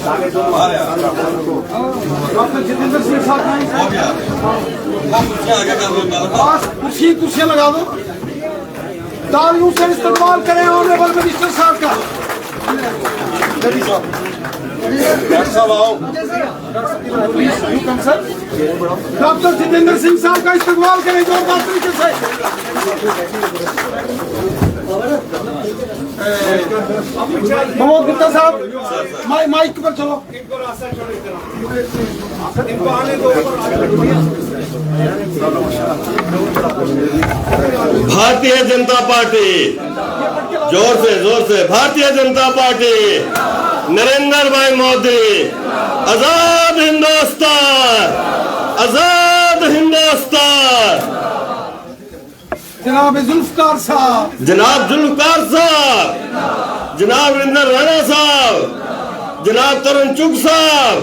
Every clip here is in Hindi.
डॉक्टर जितेंद्र सिंह साहब कुर्सियां लगा दो। तालियों से इस्तेमाल करें ऑनरेबल मिनिस्टर साहब का। डॉक्टर जितेंद्र सिंह साहब का इस्तेमाल करें जोरदार तरीके से। प्रमोद गुप्ता साहब माइक पर चलो। इनको आने दो। भारतीय जनता पार्टी, जोर से भारतीय जनता पार्टी, नरेंद्र भाई मोदी, आजाद हिंदुस्तान, आजाद हिंदुस्तान। जनाब जुल्फकार साहब, जनाब जुल्फकार साहब, जनाब नरेंद्र राणा साहब, जनाब तरुण चुग साहब,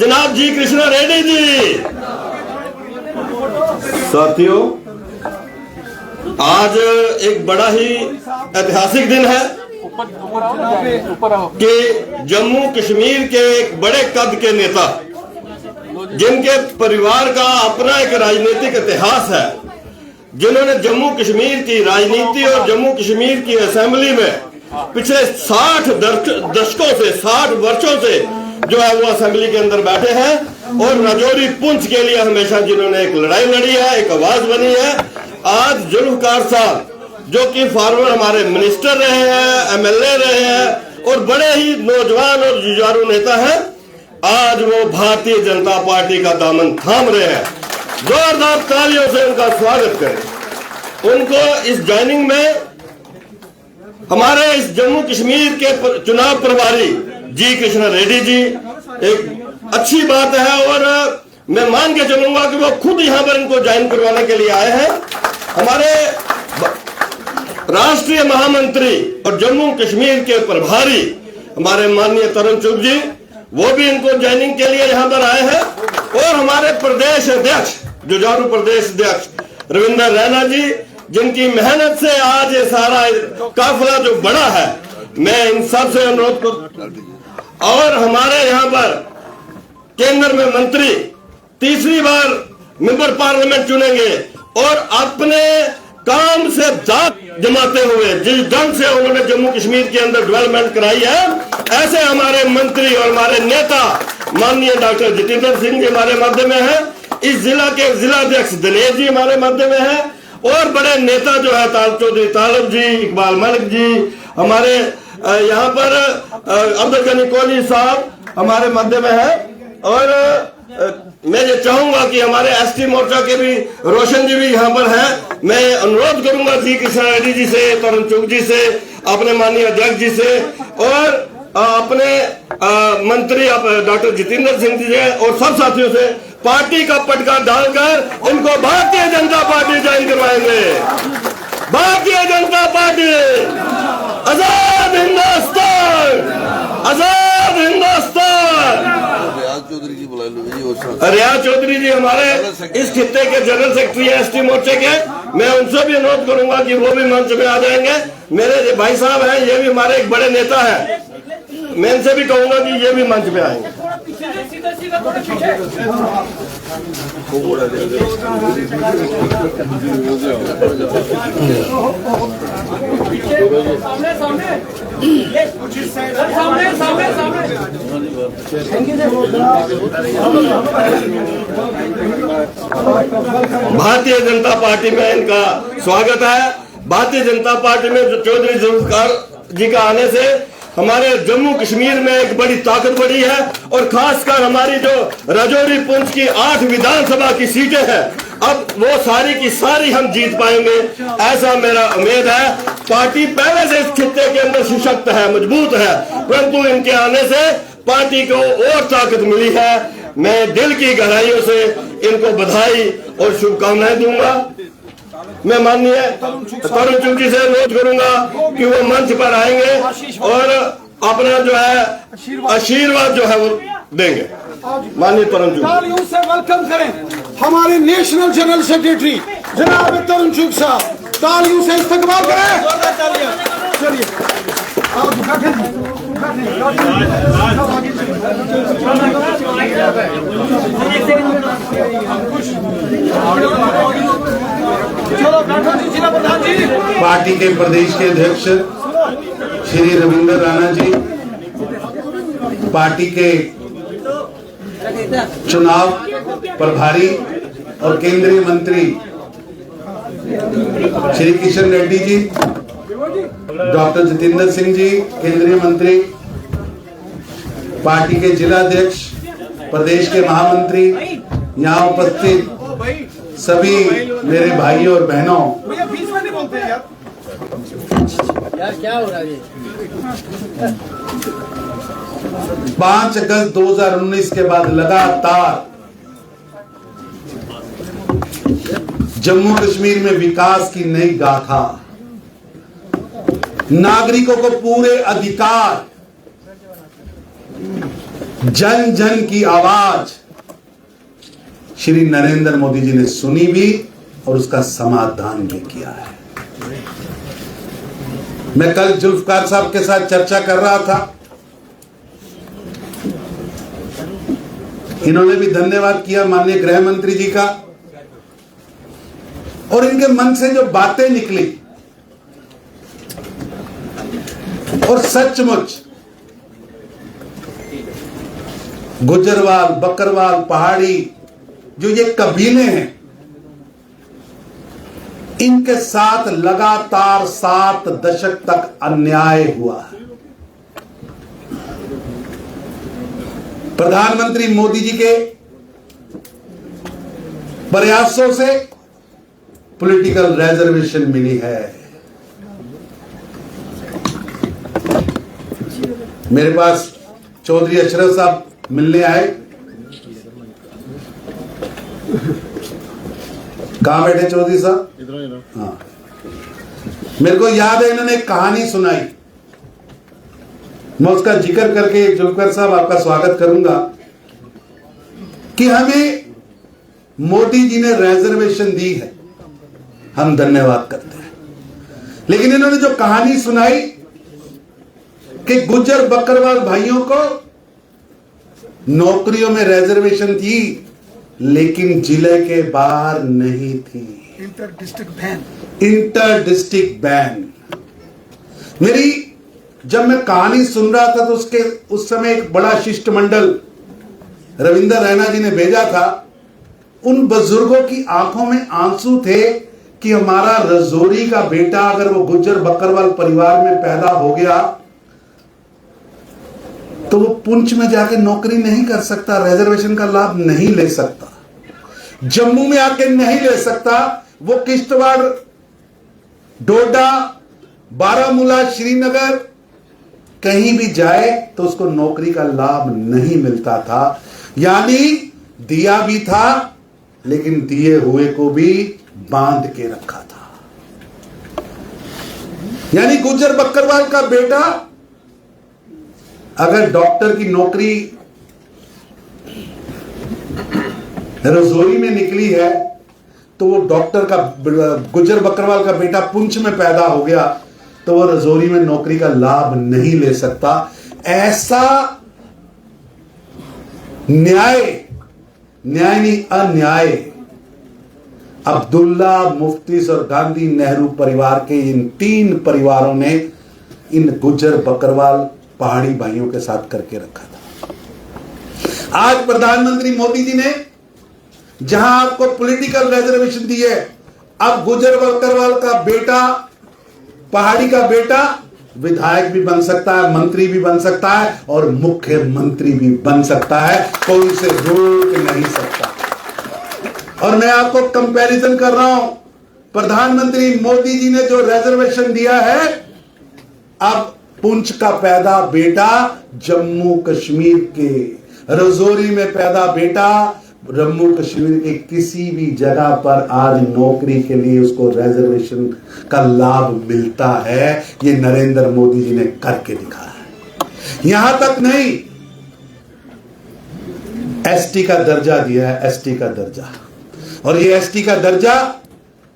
जनाब जी कृष्णा रेड्डी जी। साथियों, आज एक बड़ा ही ऐतिहासिक दिन है कि जम्मू कश्मीर के एक बड़े कद के नेता, जिनके परिवार का अपना एक राजनीतिक इतिहास है, जिन्होंने जम्मू कश्मीर की राजनीति और जम्मू कश्मीर की असेंबली में पिछले 60 दशकों से 60 वर्षों से जो है वो असेंबली के अंदर बैठे हैं और राजौरी पुंछ के लिए हमेशा जिन्होंने एक लड़ाई लड़ी है, एक आवाज बनी है। आज जुल्फकार साहब, जो कि फॉर्मर हमारे मिनिस्टर रहे हैं, MLA रहे हैं और बड़े ही नौजवान और जुझारू नेता हैं, आज वो भारतीय जनता पार्टी का दामन थाम रहे हैं। जोरदार तालियों से उनका स्वागत करें। उनको इस ज्वाइनिंग में हमारे इस जम्मू कश्मीर के चुनाव प्रभारी जी कृष्णा रेड्डी जी, एक अच्छी बात है और मैं मान के चलूंगा कि वो खुद यहां पर इनको ज्वाइन करवाने के लिए आए हैं। हमारे राष्ट्रीय महामंत्री और जम्मू कश्मीर के प्रभारी हमारे माननीय तरुण चुग जी, वो भी इनको ज्वाइनिंग के लिए यहां पर आए हैं। और हमारे प्रदेश अध्यक्ष, जुझारू प्रदेश अध्यक्ष रविंद्र रैना जी, जिनकी मेहनत से आज ये सारा काफिला जो बड़ा है, मैं इन सब से अनुरोध कर। और हमारे यहाँ पर केंद्र में मंत्री तीसरी बार मेंबर पार्लियामेंट चुनेंगे और अपने काम से जात जमाते हुए जिस ढंग से उन्होंने जम्मू कश्मीर के अंदर डेवलपमेंट कराई है, ऐसे हमारे मंत्री और हमारे नेता माननीय डॉक्टर जितेंद्र सिंह जी हमारे मध्य में है। इस जिला के जिलाध्यक्ष दिनेश जी हमारे मध्य में है और बड़े नेता जो है चौधरी तालब जी, इकबाल मलिक जी, हमारे यहाँ पर अब्दुल गनी कोहली साहब हमारे मध्य में है। और मैं ये चाहूंगा कि हमारे ST मोर्चा के भी रोशन जी भी यहाँ पर हैं। मैं अनुरोध करूंगा जी कृष्णा रेड्डी जी से, तरुण चुग जी से, अपने माननीय अध्यक्ष जी से और अपने मंत्री डॉक्टर जितेंद्र सिंह जी से और सब साथियों से पार्टी का पटका डालकर इनको भारतीय जनता पार्टी ज्वाइन करवाएंगे। भारतीय जनता पार्टी, आजाद हिंदुस्तान, आजाद हिंदुस्तान। रियाज चौधरी जी हमारे इस खित्ते के जनरल सेक्रेटरी है ST मोर्चे के। मैं उनसे भी अनुरोध करूंगा कि वो भी मंच में आ जाएंगे। मेरे भाई साहब हैं, ये भी हमारे एक बड़े नेता हैं, मैं इनसे भी कहूंगा कि ये भी मंच पे आएंगे। भारतीय जनता पार्टी में इनका स्वागत है। भारतीय जनता पार्टी में चौधरी जुल्फकार जी का आने से हमारे जम्मू कश्मीर में एक बड़ी ताकत बढ़ी है और खासकर हमारी जो राजौरी पुंछ की 8 विधानसभा की सीटें हैं, अब वो सारी की सारी हम जीत पाएंगे, ऐसा मेरा उम्मीद है। पार्टी पहले से इस खित्ते के अंदर सशक्त है, मजबूत है, परंतु इनके आने से पार्टी को और ताकत मिली है। मैं दिल की गहराइयों से इनको बधाई और शुभकामनाएं दूंगा। मैं माननीय तरुण चुग जी से अनुरोध करूंगा कि वो मंच पर आएंगे और अपना जो है आशीर्वाद जो है वो देंगे। माननीय तरुण चुग, तालियों से वेलकम करें हमारे नेशनल जनरल सेक्रेटरी जनाब तरुण चुग साहब। तालियों से इस्तकबाल करें। चलिए पार्टी के प्रदेश के अध्यक्ष श्री रविंद्र राणा जी, पार्टी के चुनाव प्रभारी और केंद्रीय मंत्री श्री किशन रेड्डी जी, डॉक्टर जितेंद्र सिंह जी केंद्रीय मंत्री, पार्टी के जिला अध्यक्ष, प्रदेश के महामंत्री, यहाँ उपस्थित सभी मेरे भाइयों और बहनों, क्या हो रहा है? 5 अगस्त 2019 के बाद लगातार जम्मू कश्मीर में विकास की नई गाथा, नागरिकों को पूरे अधिकार, जन जन की आवाज श्री नरेंद्र मोदी जी ने सुनी भी और उसका समाधान भी किया है। मैं कल जुल्फकार साहब के साथ चर्चा कर रहा था, इन्होंने भी धन्यवाद किया माननीय गृह मंत्री जी का, और इनके मन से जो बातें निकली और सचमुच गुजरवाल, बकरवाल, पहाड़ी जो ये कबीले हैं, इनके साथ लगातार 7 दशक तक अन्याय हुआ है। प्रधानमंत्री मोदी जी के प्रयासों से पॉलिटिकल रिजर्वेशन मिली है। मेरे पास चौधरी अशरफ साहब मिलने आए, कहां बैठे चौधरी साहब? हाँ, मेरे को याद है इन्होंने एक कहानी सुनाई, मैं उसका जिक्र करके जुल्फकार साहब आपका स्वागत करूंगा कि हमें मोदी जी ने रिजर्वेशन दी है, हम धन्यवाद करते हैं, लेकिन इन्होंने जो कहानी सुनाई कि गुज्जर बकरवाल भाइयों को नौकरियों में रिजर्वेशन थी लेकिन जिले के बाहर नहीं थी, इंटर डिस्ट्रिक्ट बैन। मेरी जब मैं कहानी सुन रहा था तो उस समय एक बड़ा शिष्टमंडल रविंद्र राणा जी ने भेजा था। उन बुजुर्गों की आंखों में आंसू थे कि हमारा रजौरी का बेटा अगर वो गुज्जर बकरवाल परिवार में पैदा हो गया तो वो पुंछ में जाके नौकरी नहीं कर सकता, रिजर्वेशन का लाभ नहीं ले सकता, जम्मू में आके नहीं ले सकता, वो किश्तवाड़, डोडा, बारामूला, श्रीनगर कहीं भी जाए तो उसको नौकरी का लाभ नहीं मिलता था। यानी दिया भी था लेकिन दिए हुए को भी बांध के रखा था। यानी गुज्जर बकरवाल का बेटा अगर डॉक्टर की नौकरी रजौरी में निकली है तो वो डॉक्टर का, गुज्जर बकरवाल का बेटा पुंछ में पैदा हो गया तो वो रजौरी में नौकरी का लाभ नहीं ले सकता। ऐसा न्याय नहीं अन्याय अब्दुल्ला, मुफ्तीस और गांधी नेहरू परिवार के इन 3 परिवारों ने इन गुज्जर बकरवाल पहाड़ी भाइयों के साथ करके रखा था। आज प्रधानमंत्री मोदी जी ने जहां आपको पॉलिटिकल रिजर्वेशन दी है, अब गुज्जर बकरवाल का बेटा, पहाड़ी का बेटा विधायक भी बन सकता है, मंत्री भी बन सकता है और मुख्यमंत्री भी बन सकता है, कोई उसे रोक नहीं सकता। और मैं आपको कंपैरिजन कर रहा हूं, प्रधानमंत्री मोदी जी ने जो रिजर्वेशन दिया है, अब पुंछ का पैदा बेटा जम्मू कश्मीर के रजौरी में पैदा बेटा जम्मू कश्मीर के किसी भी जगह पर आज नौकरी के लिए उसको रिजर्वेशन का लाभ मिलता है। ये नरेंद्र मोदी जी ने करके दिखाया है। यहां तक नहीं, एसटी का दर्जा दिया है, एसटी का दर्जा, और ये एसटी का दर्जा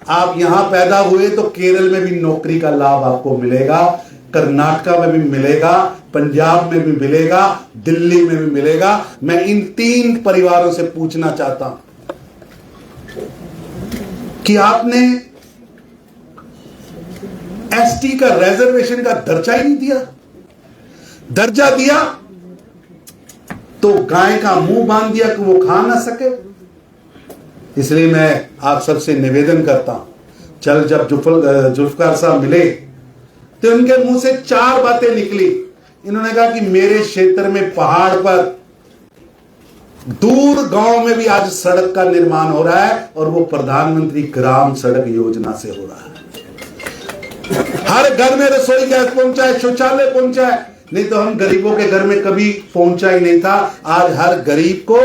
आप यहां पैदा हुए तो केरल में भी नौकरी का लाभ आपको मिलेगा, कर्नाटका में भी मिलेगा, पंजाब में भी मिलेगा, दिल्ली में भी मिलेगा। मैं इन 3 परिवारों से पूछना चाहता हूं कि आपने एसटी का रिजर्वेशन का दर्जा ही नहीं दिया। दर्जा दिया तो गाय का मुंह बांध दिया कि वो खा ना सके। इसलिए मैं आप सबसे निवेदन करता हूं, जब जुल्फकार साहब मिले तो उनके मुंह से 4 बातें निकली। इन्होंने कहा कि मेरे क्षेत्र में पहाड़ पर दूर गांव में भी आज सड़क का निर्माण हो रहा है और वो प्रधानमंत्री ग्राम सड़क योजना से हो रहा है। हर घर में रसोई गैस पहुंचा है, शौचालय पहुंचा है, नहीं तो हम गरीबों के घर में कभी पहुंचा ही नहीं था। आज हर गरीब को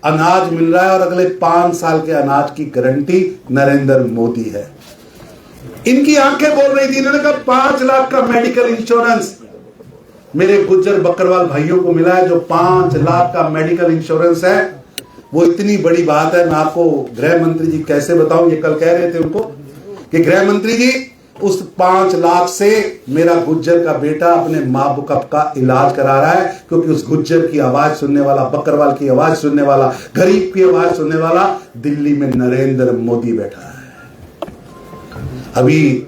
अनाज मिल रहा है और अगले 5 साल के अनाज की गारंटी नरेंद्र मोदी है। इनकी आंखें बोल रही थी। इन्होंने कहा 5 लाख का मेडिकल इंश्योरेंस मेरे गुज्जर बकरवाल भाइयों को मिला है। जो 5 लाख का मेडिकल इंश्योरेंस है वो इतनी बड़ी बात है। मैं आपको गृह मंत्री जी कैसे बताऊं, ये कल कह रहे थे उनको कि गृह मंत्री जी उस 5 लाख से मेरा गुज्जर का बेटा अपने माँ बाप का इलाज करा रहा है, क्योंकि उस गुज्जर की आवाज सुनने वाला, बकरवाल की आवाज सुनने वाला, गरीब की आवाज सुनने वाला दिल्ली में नरेंद्र मोदी बैठा है। अभी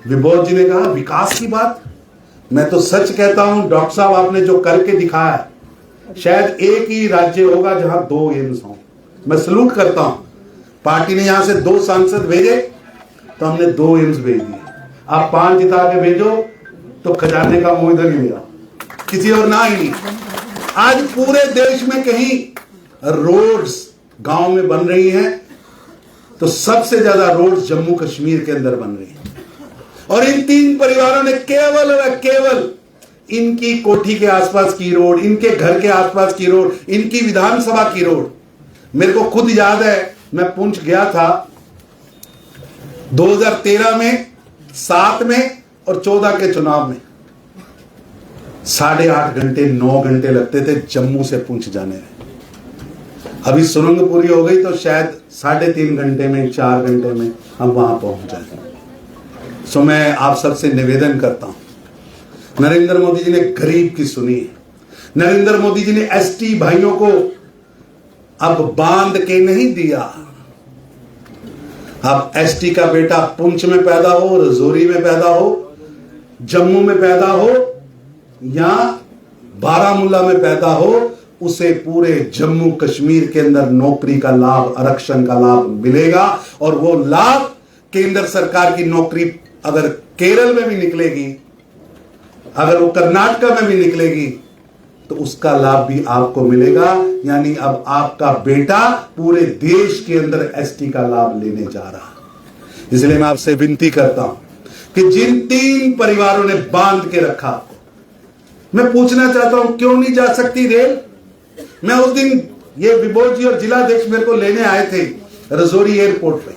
विभोर जी ने कहा विकास की बात, मैं तो सच कहता हूं डॉक्टर साहब आपने जो करके दिखाया है, शायद एक ही राज्य होगा जहां 2 एम्स हों। मैं सलूट करता हूं। पार्टी ने यहां से 2 सांसद भेजे तो हमने 2 एम्स भेज दिए। आप 5 जिता के भेजो तो खजाने का मुंह इधर ही मेरा, किसी और ना ही नहीं। आज पूरे देश में कहीं रोड्स गांव में बन रही हैं तो सबसे ज्यादा रोड्स जम्मू कश्मीर के अंदर बन रही हैं। और इन 3 परिवारों ने केवल व केवल इनकी कोठी के आसपास की रोड, इनके घर के आसपास की रोड, इनकी विधानसभा की रोड। मेरे को खुद याद है, मैं पुंछ गया था 2013 में, 7 में और 14 के चुनाव में। 8.5 घंटे 9 घंटे लगते थे जम्मू से पुंछ जाने में। अभी सुरंग पूरी हो गई तो शायद 3.5 घंटे में, 4 घंटे में हम वहां पहुंच जाएंगे। सो मैं आप सबसे निवेदन करता हूं, नरेंद्र मोदी जी ने गरीब की सुनी है। नरेंद्र मोदी जी ने एसटी भाइयों को अब बांध के नहीं दिया। अब एसटी का बेटा पुंछ में पैदा हो, रजौरी में पैदा हो, जम्मू में पैदा हो या बारामूला में पैदा हो, उसे पूरे जम्मू कश्मीर के अंदर नौकरी का लाभ, आरक्षण का लाभ मिलेगा। और वो लाभ केंद्र सरकार की नौकरी अगर केरल में भी निकलेगी, अगर वो कर्नाटक में भी निकलेगी, तो उसका लाभ भी आपको मिलेगा। यानी अब आपका बेटा पूरे देश के अंदर एसटी का लाभ लेने जा रहा। इसलिए मैं आपसे विनती करता हूं कि जिन 3 परिवारों ने बांध के रखा, मैं पूछना चाहता हूं क्यों नहीं जा सकती रेल। मैं उस दिन, ये विभोर जी और जिलाध्यक्ष मेरे को लेने आए थे रजौरी एयरपोर्ट पे।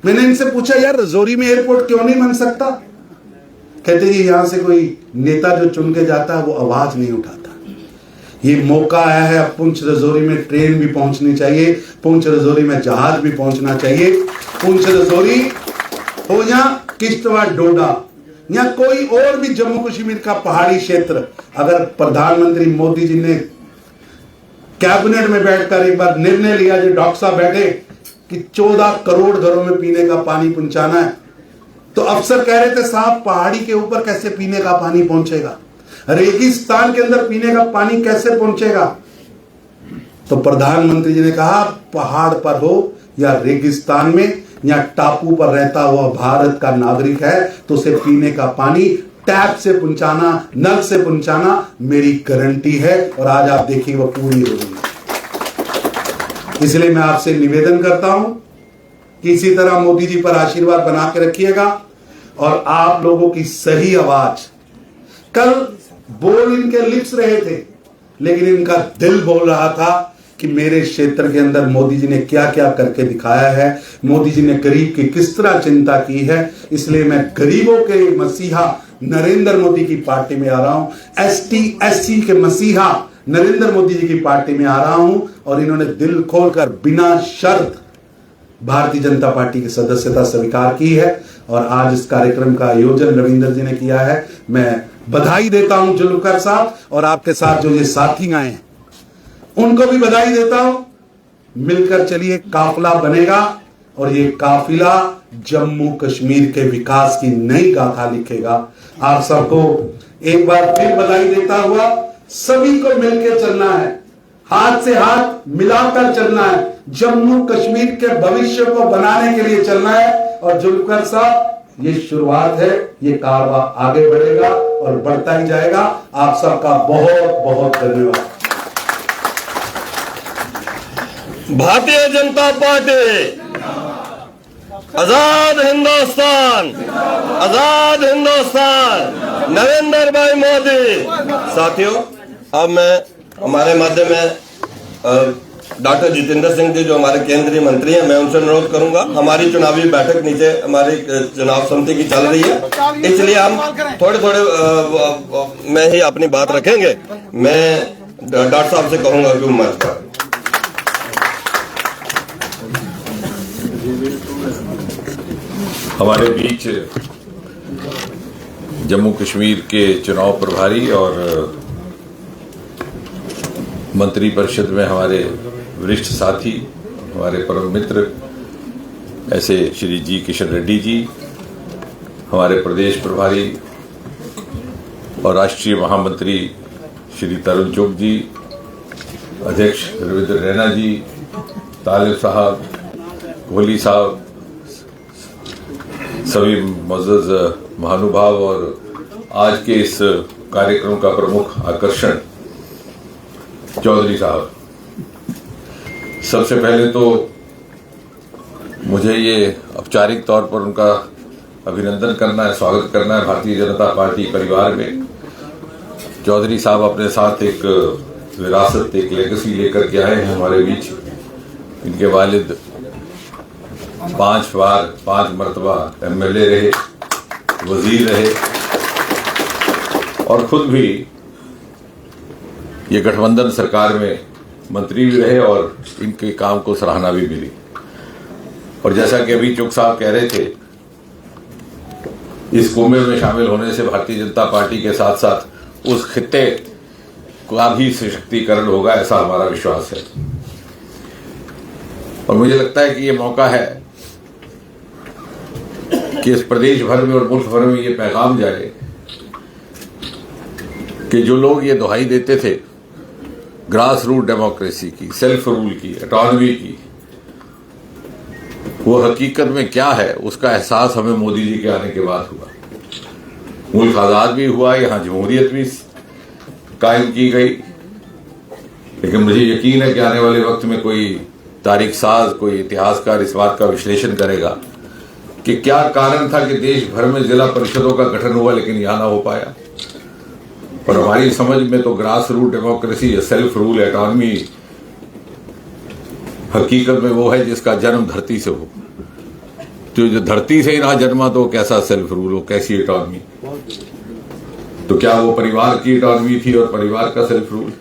मैंने इनसे पूछा यार रजौरी में एयरपोर्ट क्यों नहीं बन सकता। कहते जी यहां से कोई नेता जो चुन के जाता है वो आवाज नहीं उठाता। ये मौका आया है, अब पुंछ रजौरी में ट्रेन भी पहुंचनी चाहिए, पुंछ रजौरी में जहाज भी पहुंचना चाहिए। पुंछ रजौरी हो या किश्तवाड़ डोडा या कोई और भी जम्मू कश्मीर का पहाड़ी क्षेत्र, अगर प्रधानमंत्री मोदी जी ने कैबिनेट में बैठकर एक बार निर्णय लिया, जो डॉक्टर साहब बैठे कि 14 करोड़ घरों में पीने का पानी पहुंचाना है, तो अफसर कह रहे थे साहब पहाड़ी के ऊपर कैसे पीने का पानी पहुंचेगा, रेगिस्तान के अंदर पीने का पानी कैसे पहुंचेगा। तो प्रधानमंत्री जी ने कहा पहाड़ पर हो या रेगिस्तान में या टापू पर रहता हुआ भारत का नागरिक है तो उसे पीने का पानी टैप से पहुंचाना, नल से पहुंचाना मेरी गारंटी है। और आज आप देखिए वो पूरी हो रही है। इसलिए मैं आपसे निवेदन करता हूं कि इसी तरह मोदी जी पर आशीर्वाद बना के रखिएगा और आप लोगों की सही आवाज, कल बोल इनके लिप्स रहे थे लेकिन इनका दिल बोल रहा था कि मेरे क्षेत्र के अंदर मोदी जी ने क्या क्या करके दिखाया है, मोदी जी ने गरीब की किस तरह चिंता की है। इसलिए मैं गरीबों के मसीहा नरेंद्र मोदी की पार्टी में आ रहा हूं, एसटी एससी के मसीहा नरेंद्र मोदी जी की पार्टी में आ रहा हूं। और इन्होंने दिल खोलकर बिना शर्त भारतीय जनता पार्टी की सदस्यता स्वीकार की है और आज इस कार्यक्रम का आयोजन रविंदर जी ने किया है। मैं बधाई देता हूं जुल्फकार साहब, और आपके साथ जो ये साथी आए हैं उनको भी बधाई देता हूं। मिलकर चलिए, काफिला बनेगा और ये काफिला जम्मू कश्मीर के विकास की नई गाथा लिखेगा। आप सबको एक बार फिर बधाई देता हुआ, सभी को मिलकर चलना है, हाथ से हाथ मिलाकर चलना है, जम्मू कश्मीर के भविष्य को बनाने के लिए चलना है। और जुल्फकार साहब, ये शुरुआत है, ये कारवा आगे बढ़ेगा और बढ़ता ही जाएगा। आप सबका बहुत बहुत धन्यवाद। भारतीय जनता पार्टी, आजाद हिंदुस्तान, आजाद हिंदुस्तान, नरेंद्र भाई मोदी। साथियों, अब मैं हमारे माध्यम में डॉक्टर जितेंद्र सिंह जी जो हमारे केंद्रीय मंत्री हैं, मैं उनसे अनुरोध करूंगा। हमारी चुनावी बैठक नीचे हमारी चुनाव समिति की चल रही है, इसलिए हम थोड़े में ही अपनी बात रखेंगे। मैं डॉक्टर साहब से कहूंगा कि मंच पर हमारे बीच जम्मू कश्मीर के चुनाव प्रभारी और मंत्रिपरिषद में हमारे वरिष्ठ साथी, हमारे परम मित्र ऐसे श्री जी किशन रेड्डी जी, हमारे प्रदेश प्रभारी और राष्ट्रीय महामंत्री श्री तरुण चुग जी, अध्यक्ष रविंद्र रैना जी, तालिब साहब, कोहली साहब, सभी मुअज़्ज़ज़ महानुभाव और आज के इस कार्यक्रम का प्रमुख आकर्षण चौधरी साहब। सबसे पहले तो मुझे ये औपचारिक तौर पर उनका अभिनंदन करना है, स्वागत करना है भारतीय जनता पार्टी परिवार में। चौधरी साहब अपने साथ एक विरासत, एक लेगेसी लेकर के आए हैं हमारे बीच। इनके वालिद 5 मरतबा एमएलए रहे, वजीर रहे और खुद भी ये गठबंधन सरकार में मंत्री भी रहे और इनके काम को सराहना भी मिली। और जैसा कि अभी चुग साहब कह रहे थे, इस कुंभ में शामिल होने से भारतीय जनता पार्टी के साथ साथ उस खित्ते का भी सशक्तिकरण होगा, ऐसा हमारा विश्वास है। और मुझे लगता है कि ये मौका है कि इस प्रदेश भर में और मुल्क भर में ये पैगाम जाए कि जो लोग ये दुहाई देते थे ग्रास रूट डेमोक्रेसी की, सेल्फ रूल की, ऑटोनॉमी की, वो हकीकत में क्या है उसका एहसास हमें मोदी जी के आने के बाद हुआ। मुल्क आज़ाद भी हुआ, यहाँ जमहूरियत भी कायम की गई, लेकिन मुझे यकीन है कि आने वाले वक्त में कोई तारीख साज, कोई इतिहासकार इस बात का विश्लेषण करेगा कि क्या कारण था कि देश भर में जिला परिषदों का गठन हुआ लेकिन यहाँ ना हो पाया। और हमारी समझ में तो ग्रास रूट डेमोक्रेसी या सेल्फ रूल ऑटोनॉमी हकीकत में वो है जिसका जन्म धरती से हो। तो जो धरती से ही ना जन्मा तो कैसा सेल्फ रूल हो, कैसी ऑटोनॉमी? तो क्या वो परिवार की ऑटोनॉमी थी और परिवार का सेल्फ रूल?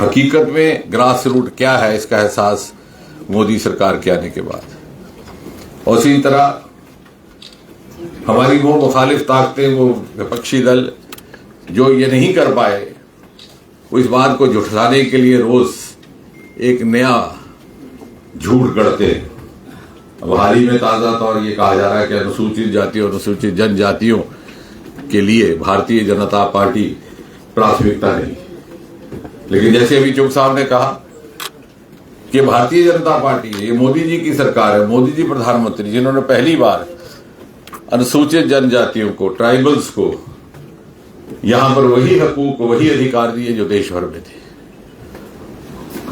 हकीकत में ग्रास रूट क्या है इसका एहसास मोदी सरकार के आने के बाद। और इसी तरह हमारी वो मुखालिफ ताकतें, वो विपक्षी दल जो ये नहीं कर पाए, वो इस बात को झुठलाने के लिए रोज एक नया झूठ गढ़ते हैं। अब हाल ही में ताजा तौर ये कहा जा रहा है कि अनुसूचित जातियों, अनुसूचित जनजातियों के लिए भारतीय जनता पार्टी प्राथमिकता नहीं। लेकिन जैसे अभी चुग साहब ने कहा कि भारतीय जनता पार्टी, ये मोदी जी की सरकार है, मोदी जी प्रधानमंत्री, जिन्होंने पहली बार अनुसूचित जनजातियों को, ट्राइबल्स को यहां पर वही हकूक, वही अधिकार दिए जो देश भर में थे।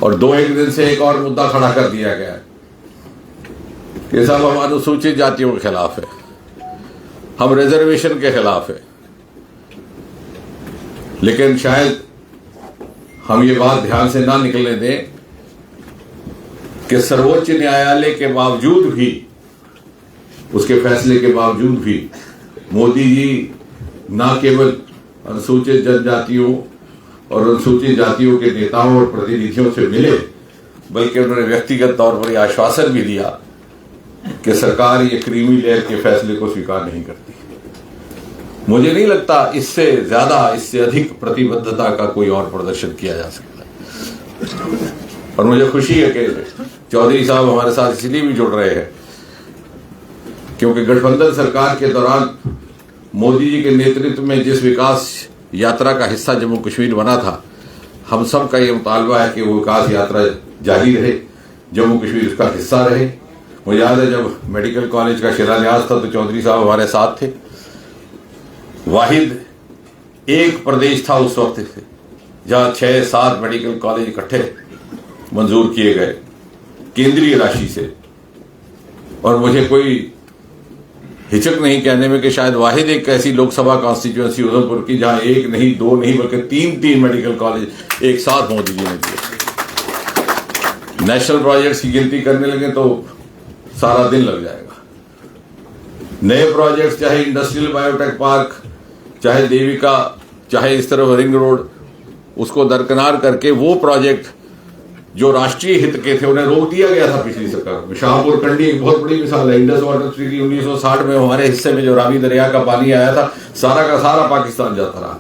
और एक दिन से एक और मुद्दा खड़ा कर दिया गया कि साहब हम अनुसूचित जातियों के खिलाफ है, हम रिजर्वेशन के खिलाफ है। लेकिन शायद हम ये बात ध्यान से ना निकलने दें कि सर्वोच्च न्यायालय के बावजूद भी, उसके फैसले के बावजूद भी मोदी जी न केवल अनुसूचित जनजातियों और अनुसूचित जातियों के नेताओं और प्रतिनिधियों से मिले, बल्कि उन्होंने व्यक्तिगत तौर पर यह आश्वासन भी दिया कि सरकार ये क्रीमी लेयर के फैसले को स्वीकार नहीं करती। मुझे नहीं लगता इससे ज्यादा, इससे अधिक प्रतिबद्धता का कोई और प्रदर्शन किया जा सकता है। और मुझे खुशी है कि चौधरी साहब हमारे साथ इसलिए भी जुड़ रहे हैं क्योंकि गठबंधन सरकार के दौरान मोदी जी के नेतृत्व में जिस विकास यात्रा का हिस्सा जम्मू कश्मीर बना था, हम सब का ये मुतालबा है कि वो विकास यात्रा जारी रहे, जम्मू कश्मीर उसका हिस्सा रहे। मुझे याद है जब मेडिकल कॉलेज का शिलान्यास था तो चौधरी साहब हमारे साथ थे। वाहिद एक प्रदेश था उस वक्त से जहां 6-7 मेडिकल कॉलेज इकट्ठे मंजूर किए गए केंद्रीय राशि से। और मुझे कोई हिचक नहीं कहने में कि शायद वाहिद एक ऐसी लोकसभा कॉन्स्टिट्यूएंसी उधमपुर की जहां एक नहीं, दो नहीं, बल्कि 3 मेडिकल कॉलेज एक साथ मोदी जी ने दिए। नेशनल प्रोजेक्ट्स की गिनती करने लगे तो सारा दिन लग जाएगा। नए प्रोजेक्ट्स, चाहे इंडस्ट्रियल बायोटेक पार्क, चाहे देविका, चाहे इस तरफ रिंग रोड, उसको दरकिनार करके वो प्रोजेक्ट जो राष्ट्रीय हित के थे उन्हें रोक दिया गया था पिछली सरकार में। शाहपुर कंडी एक बहुत बड़ी मिसाल है। इंडस वाटर ट्रीटी 1960 में हमारे हिस्से में जो रावी दरिया का पानी आया था, सारा का सारा पाकिस्तान जाता रहा।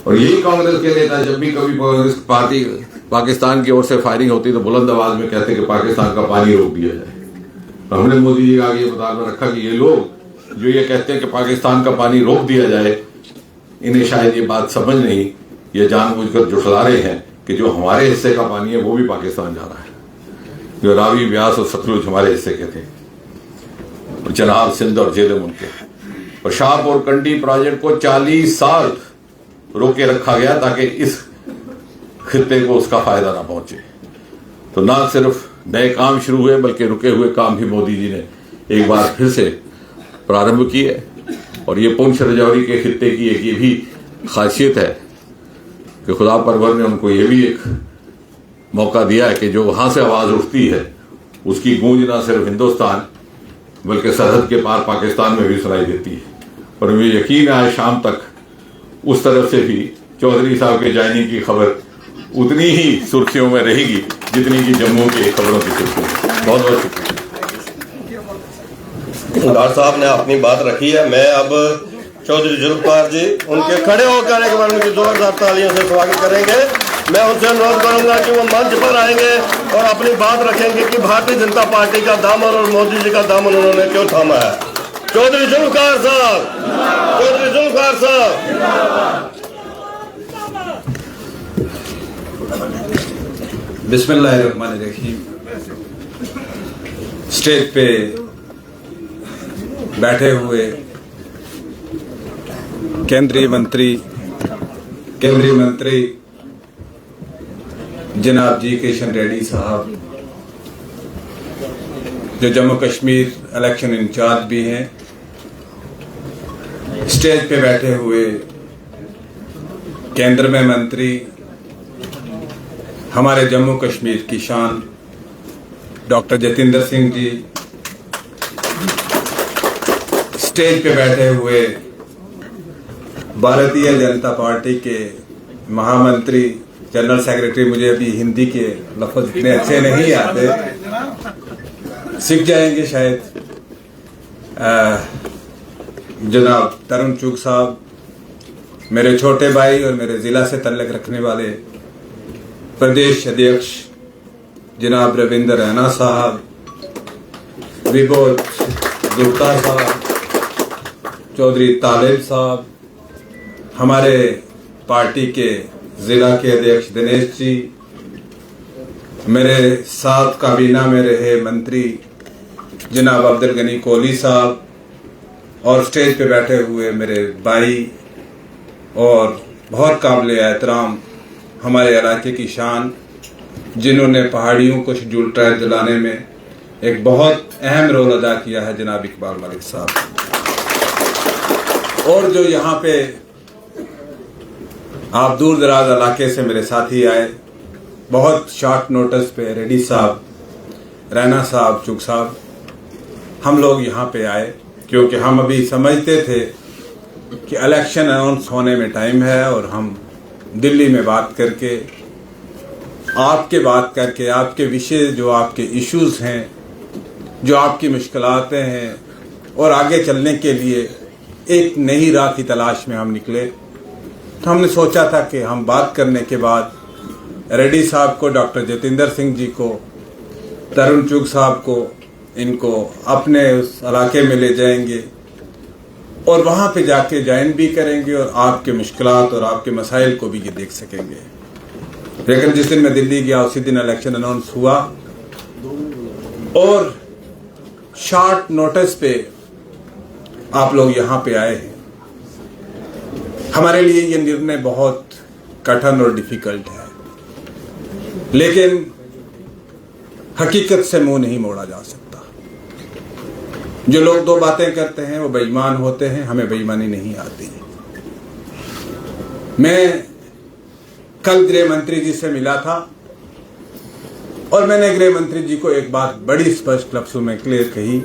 और यही कांग्रेस के नेता जब भी कभी कांग्रेस पार्टी पाकिस्तान की ओर से फायरिंग होती तो बुलंद आवाज में कहते कि पाकिस्तान का पानी रोक दिया जाए। हमने मोदी जी का आगे मुतालबा रखा कि ये लोग जो ये कहते हैं कि पाकिस्तान का पानी रोक दिया जाए, इन्हें शायद ये बात समझ नहीं, ये जानबूझकर जुटला रहे हैं कि जो हमारे हिस्से का पानी है वो भी पाकिस्तान जा रहा है। जो रावी, व्यास और सतलुज हमारे हिस्से के थे, और चनाब, सिंध और झेलम उनके। और शाहपुर कंडी प्रोजेक्ट को 40 साल रोके रखा गया ताकि इस खित्ते को उसका फायदा ना पहुंचे। तो ना सिर्फ नए काम शुरू हुए बल्कि रुके हुए काम भी मोदी जी ने एक बार फिर से प्रारंभ किए। और ये पुंछ राजौरी के खित्ते की एक ये भी खासियत है कि खुदा परवर ने उनको ये भी एक मौका दिया है कि जो वहां से आवाज उठती है उसकी गूंज ना सिर्फ हिंदुस्तान बल्कि सरहद के पार पाकिस्तान में भी सुनाई देती है। और मुझे यकीन है आज शाम तक उस तरफ से भी चौधरी साहब के जाने की खबर उतनी ही सुर्खियों में रहेगी जितनी कि जम्मू की खबरों की सुर्खियों में। बहुत बहुत शुक्रिया। डॉक्टर साहब ने अपनी बात रखी है। मैं अब चौधरी जुल्फकार जी उनके खड़े होकर एक बार उनकी जोरदार तालियों से स्वागत करेंगे। मैं उनसे अनुरोध करूंगा कि वो मंच पर आएंगे और अपनी बात रखेंगे कि भारतीय जनता पार्टी का दामन और मोदी जी का दामन उन्होंने क्यों थामा है। चौधरी जुल्फकार साहब, चौधरी जुल्फकार साहब। बिस्मिल्लाहिर्रहमानिर्रहीम। स्टेज पे बैठे हुए केंद्रीय मंत्री जनाब जी किशन रेड्डी साहब, जो जम्मू कश्मीर इलेक्शन इंचार्ज भी हैं, स्टेज पे बैठे हुए केंद्र में मंत्री, हमारे जम्मू कश्मीर की शान डॉक्टर जतिंदर सिंह जी, स्टेज पे बैठे हुए भारतीय जनता पार्टी के महामंत्री, जनरल सेक्रेटरी, मुझे अभी हिंदी के लफ्ज इतने अच्छे नहीं आते, सीख जाएंगे शायद, जनाब तरुण चुग साहब, मेरे छोटे भाई और मेरे जिला से तल्लुक रखने वाले प्रदेश अध्यक्ष जनाब रविंदर रैना साहब, विबोध गुप्ता साहब, चौधरी तालिब साहब, हमारे पार्टी के जिला के अध्यक्ष दिनेश जी, मेरे साथ काबीना में रहे मंत्री जनाब अब्दुल गनी कोहली साहब, और स्टेज पे बैठे हुए मेरे भाई और बहुत काबिल एहतराम हमारे इलाके की शान, जिन्होंने पहाड़ियों को शेड्यूल ट्राइब दिलाने में एक बहुत अहम रोल अदा किया है, जनाब इकबाल मलिक साहब। और जो यहाँ पे आप दूर दराज इलाके से मेरे साथी आए, बहुत शॉर्ट नोटिस पे, रेड्डी साहब, रैना साहब, चुग साहब, हम लोग यहाँ पे आए क्योंकि हम अभी समझते थे कि इलेक्शन अनाउंस होने में टाइम है और हम दिल्ली में बात करके आपके विषय, जो आपके इश्यूज हैं, जो आपकी मुश्किलातें हैं, और आगे चलने के लिए एक नई राह की तलाश में हम निकले। तो हमने सोचा था कि हम बात करने के बाद रेड्डी साहब को, डॉक्टर जतिंदर सिंह जी को, तरुण चुग साहब को, इनको अपने उस इलाके में ले जाएंगे और वहाँ पे जाके ज्वाइन भी करेंगे और आपके मुश्किलात और आपके मसाइल को भी ये देख सकेंगे। लेकिन जिस दिन मैं दिल्ली गया उसी दिन इलेक्शन अनाउंस हुआ और शॉर्ट नोटिस पे आप लोग यहाँ पे आए हैं। हमारे लिए ये निर्णय बहुत कठिन और डिफिकल्ट है, लेकिन हकीकत से मुंह नहीं मोड़ा जा सकता। जो लोग दो बातें करते हैं वो बेईमान होते हैं, हमें बेईमानी नहीं आती। मैं कल गृह मंत्री जी से मिला था और मैंने गृह मंत्री जी को एक बात बड़ी स्पष्ट लफ्जों में क्लियर कही,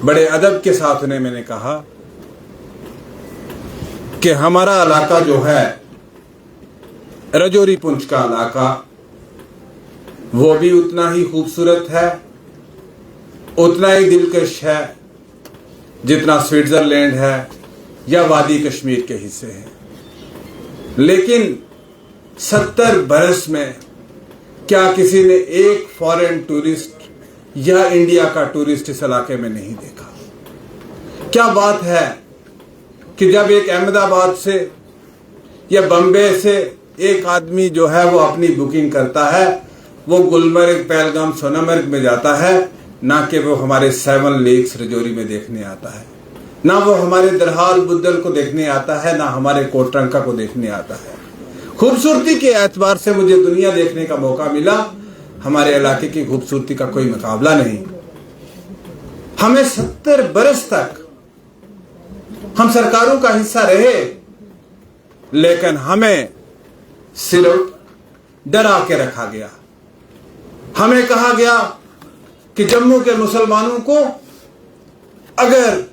बड़े अदब के साथ उन्हें मैंने कहा कि हमारा इलाका जो है रजौरी पुंछ का इलाका, वो भी उतना ही खूबसूरत है, उतना ही दिलकश है जितना स्विट्जरलैंड है या वादी कश्मीर के हिस्से हैं। लेकिन 70 बरस में क्या किसी ने एक फॉरेन टूरिस्ट या इंडिया का टूरिस्ट इस इलाके में नहीं देखा? क्या बात है कि जब एक अहमदाबाद से या बम्बे से एक आदमी जो है वो अपनी बुकिंग करता है, वो गुलमर्ग, पहलगाम, सोनामर्ग में जाता है, ना कि वो हमारे 7 लेक्स रजौरी में देखने आता है, ना वो हमारे दरहाल बुद्धल को देखने आता है, ना हमारे कोटरंका को देखने आता है। खूबसूरती के एतबार से मुझे दुनिया देखने का मौका मिला, हमारे इलाके की खूबसूरती का कोई मुकाबला नहीं। हमें 70 बरस तक हम सरकारों का हिस्सा रहे, लेकिन हमें सिर्फ डरा के रखा गया। हमें कहा गया कि जम्मू के मुसलमानों को अगर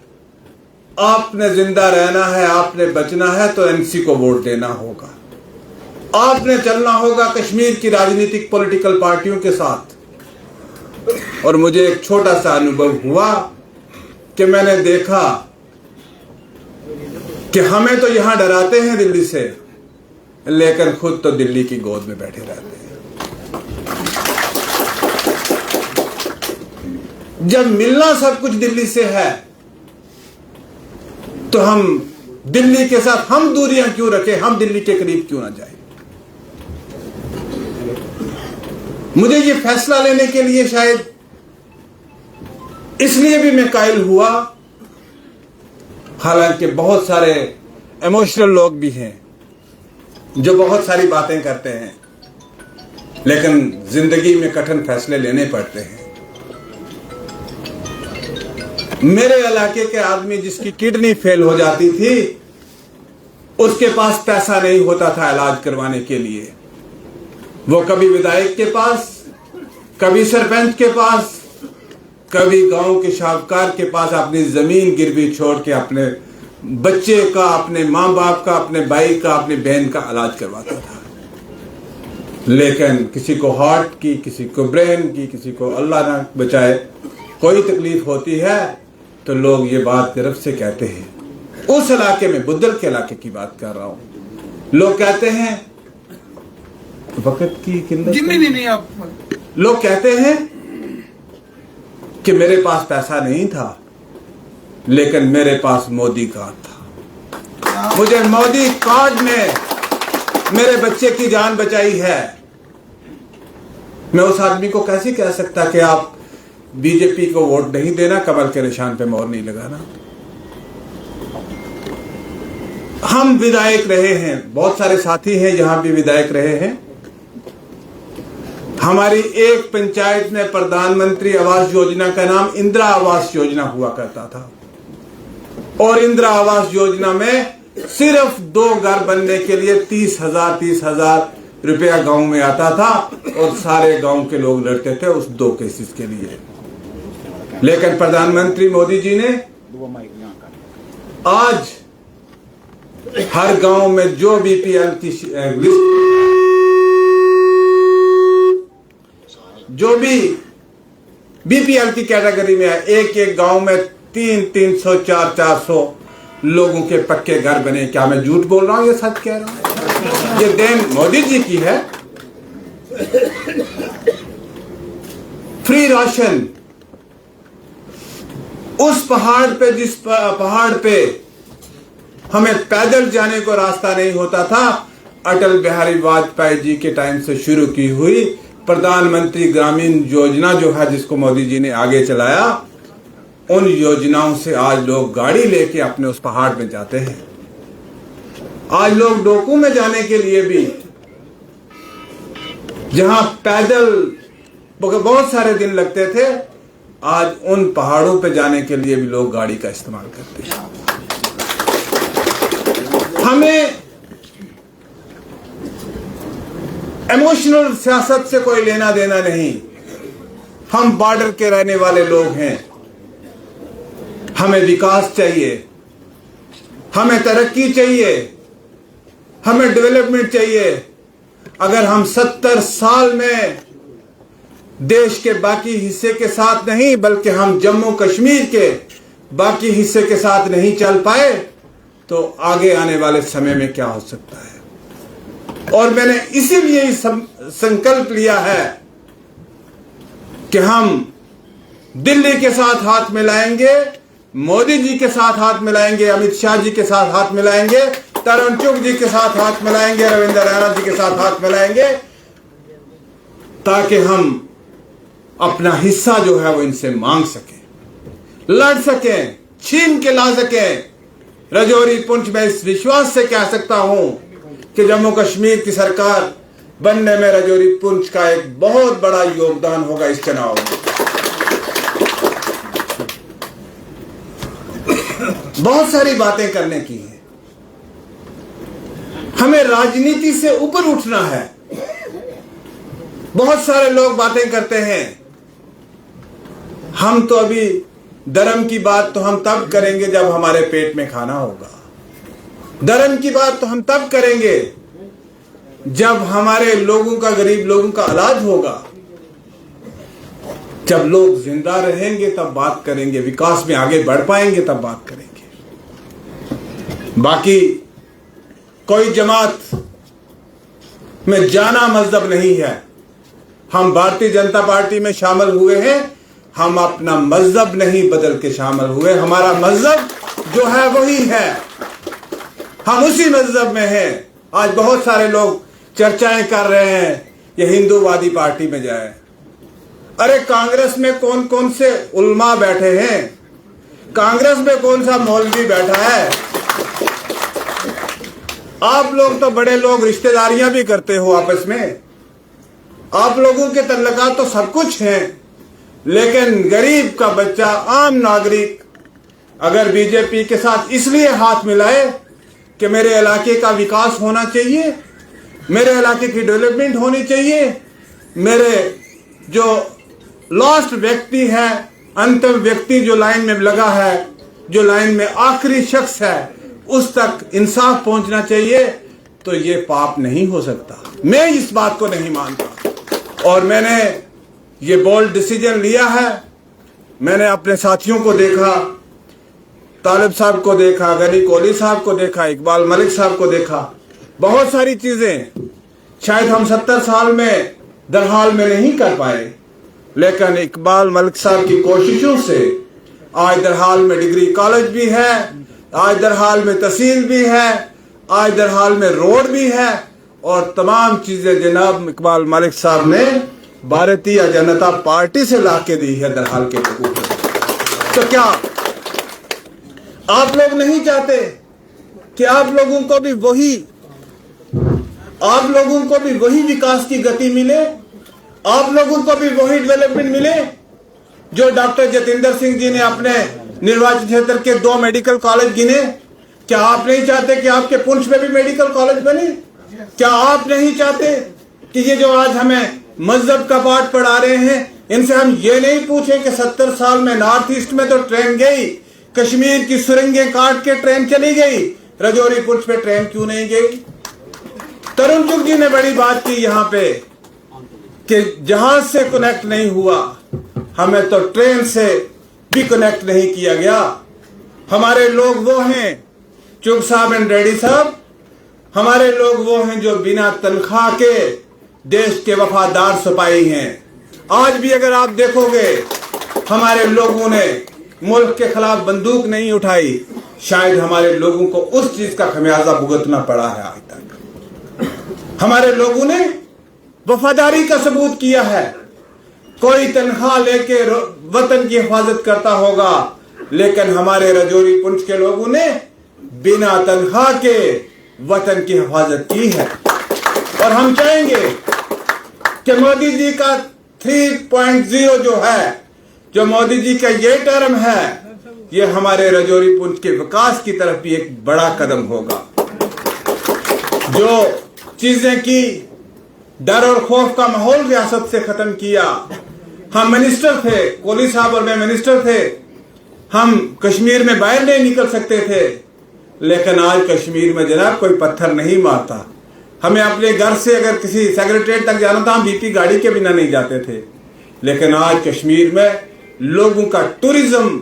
आपने जिंदा रहना है, आपने बचना है, तो एनसी को वोट देना होगा, आपने चलना होगा कश्मीर की राजनीतिक पॉलिटिकल पार्टियों के साथ। और मुझे एक छोटा सा अनुभव हुआ कि मैंने देखा कि हमें तो यहां डराते हैं दिल्ली से, लेकिन खुद तो दिल्ली की गोद में बैठे रहते हैं। जब मिलना सब कुछ दिल्ली से है, तो हम दिल्ली के साथ हम दूरियां क्यों रखें, हम दिल्ली के करीब क्यों ना जाएं? मुझे ये फैसला लेने के लिए शायद इसलिए भी मैं कायल हुआ, हालांकि बहुत सारे इमोशनल लोग भी हैं जो बहुत सारी बातें करते हैं, लेकिन जिंदगी में कठिन फैसले लेने पड़ते हैं। मेरे इलाके के आदमी जिसकी किडनी फेल हो जाती थी, उसके पास पैसा नहीं होता था इलाज करवाने के लिए। वो कभी विधायक के पास, कभी सरपंच के पास, कभी गांव के शाहकार के पास अपनी जमीन गिरवी छोड़ के अपने बच्चे का, अपने माँ बाप का, अपने भाई का, अपनी बहन का इलाज करवाता था। लेकिन किसी को हार्ट की, किसी को ब्रेन की, किसी को अल्लाह ना बचाए कोई तकलीफ होती है, तो लोग ये बात गर्व से कहते हैं। उस इलाके में, बुद्धल के इलाके की बात कर रहा हूं, लोग कहते हैं वक्त की किल्लत, नहीं आप लोग कहते हैं कि मेरे पास पैसा नहीं था, लेकिन मेरे पास मोदी कार्ड था। मुझे मोदी कार्ड ने मेरे बच्चे की जान बचाई है। मैं उस आदमी को कैसे कह सकता कि आप बीजेपी को वोट नहीं देना, कमल के निशान पे मोहर नहीं लगाना? हम विधायक रहे हैं, बहुत सारे साथी हैं यहां भी विधायक रहे हैं। हमारी एक पंचायत में प्रधानमंत्री आवास योजना का नाम इंदिरा आवास योजना हुआ करता था, और इंदिरा आवास योजना में सिर्फ 2 घर बनने के लिए 30,000 रुपया गांव में आता था, और सारे गांव के लोग लड़ते थे उस 2 केसेस के लिए। लेकिन प्रधानमंत्री मोदी जी ने आज हर गांव में जो बीपीएल की जो भी बीपीएल की कैटेगरी में है, एक एक गांव में 300, 400 लोगों के पक्के घर बने। क्या मैं झूठ बोल रहा हूं? ये सच कह रहा हूं। ये देन मोदी जी की है। फ्री राशन उस पहाड़ पे, जिस पहाड़ पे हमें पैदल जाने को रास्ता नहीं होता था, अटल बिहारी वाजपेयी जी के टाइम से शुरू की हुई प्रधानमंत्री ग्रामीण योजना जो है, जिसको मोदी जी ने आगे चलाया, उन योजनाओं से आज लोग गाड़ी लेके अपने उस पहाड़ में जाते हैं। आज लोग डोकू में जाने के लिए भी, जहां पैदल बहुत सारे दिन लगते थे, आज उन पहाड़ों पे जाने के लिए भी लोग गाड़ी का इस्तेमाल करते हैं। हमें इमोशनल सियासत से कोई लेना देना नहीं। हम बॉर्डर के रहने वाले लोग हैं। हमें विकास चाहिए, हमें तरक्की चाहिए, हमें डेवलपमेंट चाहिए। अगर हम 70 साल में देश के बाकी हिस्से के साथ नहीं, बल्कि हम जम्मू कश्मीर के बाकी हिस्से के साथ नहीं चल पाए, तो आगे आने वाले समय में क्या हो सकता है। और मैंने इसीलिए संकल्प लिया है कि हम दिल्ली के साथ हाथ मिलाएंगे, मोदी जी के साथ हाथ मिलाएंगे, अमित शाह जी के साथ हाथ मिलाएंगे, तरुण चुग जी के साथ हाथ मिलाएंगे, रविंद्र रैना जी के साथ हाथ मिलाएंगे, ताकि हम अपना हिस्सा जो है वो इनसे मांग सकें, लड़ सकें, छीन के ला सकें। राजौरी पुंछ में इस विश्वास से कह सकता हूं कि जम्मू कश्मीर की सरकार बनने में राजौरी पुंछ का एक बहुत बड़ा योगदान होगा इस चुनाव में। बहुत सारी बातें करने की है। हमें राजनीति से ऊपर उठना है। बहुत सारे लोग बातें करते हैं, हम तो अभी धर्म की बात तो हम तब करेंगे जब हमारे पेट में खाना होगा। धर्म की बात तो हम तब करेंगे जब हमारे लोगों का, गरीब लोगों का इलाज होगा। जब लोग जिंदा रहेंगे तब बात करेंगे, विकास में आगे बढ़ पाएंगे तब बात करेंगे। बाकी कोई जमात में जाना मजहब नहीं है। हम भारतीय जनता पार्टी में शामिल हुए हैं, हम अपना मजहब नहीं बदल के शामिल हुए। हमारा मजहब जो है वही है, हम उसी मजहब में हैं। आज बहुत सारे लोग चर्चाएं कर रहे हैं ये हिंदूवादी पार्टी में जाए। अरे कांग्रेस में कौन कौन से उल्मा बैठे हैं? कांग्रेस में कौन सा मौलवी बैठा है? आप लोग तो बड़े लोग रिश्तेदारियां भी करते हो आपस में। आप लोगों के तल्लुकात तो सब कुछ हैं, लेकिन गरीब का बच्चा, आम नागरिक अगर बीजेपी के साथ इसलिए हाथ मिलाए कि मेरे इलाके का विकास होना चाहिए, मेरे इलाके की डेवलपमेंट होनी चाहिए, मेरे जो लास्ट व्यक्ति है, अंतिम व्यक्ति जो लाइन में लगा है, जो लाइन में आखिरी शख्स है, उस तक इंसाफ पहुंचना चाहिए, तो ये पाप नहीं हो सकता। मैं इस बात को नहीं मानता और मैंने ये बोल्ड डिसीजन लिया है। मैंने अपने साथियों को देखा, तालिब साहब को देखा, गनी कोहली साहब को देखा, इकबाल मलिक साहब को देखा। बहुत सारी चीजें शायद हम 70 साल में दरहाल में नहीं कर पाए, लेकिन इकबाल मलिक साहब की कोशिशों से आज दरहाल में डिग्री कॉलेज भी है, आज दरहाल में तहसील भी है, आज दरहाल में रोड भी है, और तमाम चीजें जनाब इकबाल मलिक साहब ने भारतीय जनता पार्टी से लाके दी है दरहाल के लोगों को। तो क्या आप लोग नहीं चाहते कि आप लोगों को भी वही विकास की गति मिले, आप लोगों को भी वही डेवलपमेंट मिले जो डॉक्टर जतेंद्र सिंह जी ने अपने निर्वाचन क्षेत्र के 2 मेडिकल कॉलेज गिने? क्या आप नहीं चाहते कि आपके पुंछ में भी मेडिकल कॉलेज बने? क्या आप नहीं चाहते कि ये जो आज हमें मजहब का पाठ पढ़ा रहे हैं, इनसे हम ये नहीं पूछें कि 70 साल में नॉर्थ ईस्ट में तो ट्रेन गई, कश्मीर की सुरंगें काट के ट्रेन चली गई, राजौरी पुंछ पे ट्रेन क्यों नहीं गई? तरुण चुग जी ने बड़ी बात की यहाँ पे कि जहाज से कनेक्ट नहीं हुआ, हमें तो ट्रेन से भी कनेक्ट नहीं किया गया। हमारे लोग वो हैं चुग साहब एंड रेड्डी साहब, हमारे लोग वो हैं जो बिना तनख्वाह के देश के वफादार सिपाही हैं। आज भी अगर आप देखोगे हमारे लोगों ने मुल्क के खिलाफ बंदूक नहीं उठाई, शायद हमारे लोगों को उस चीज का खमियाजा भुगतना पड़ा है। आज तक हमारे लोगों ने वफादारी का सबूत किया है। कोई तनख्वाह लेके वतन की हिफाजत करता होगा, लेकिन हमारे राजौरी पुंछ के लोगों ने बिना तनख्वाह के वतन की हिफाजत की है। और हम चाहेंगे कि मोदी जी का 3.0 जो है, जो मोदी जी का ये टर्म है, ये हमारे राजौरी पुंछ के विकास की तरफ भी एक बड़ा कदम होगा। जो चीजें की, डर और खौफ का माहौल रियासत से खत्म किया। हम मिनिस्टर थे, कोहली साहब और मैं मिनिस्टर थे, हम कश्मीर में बाहर नहीं निकल सकते थे, लेकिन आज कश्मीर में जनाब कोई पत्थर नहीं मारता। हमें अपने घर से अगर किसी सेक्रेटरीट तक जाना था, हम बीपी गाड़ी के बिना नहीं जाते थे। लेकिन आज कश्मीर में लोगों का टूरिज्म,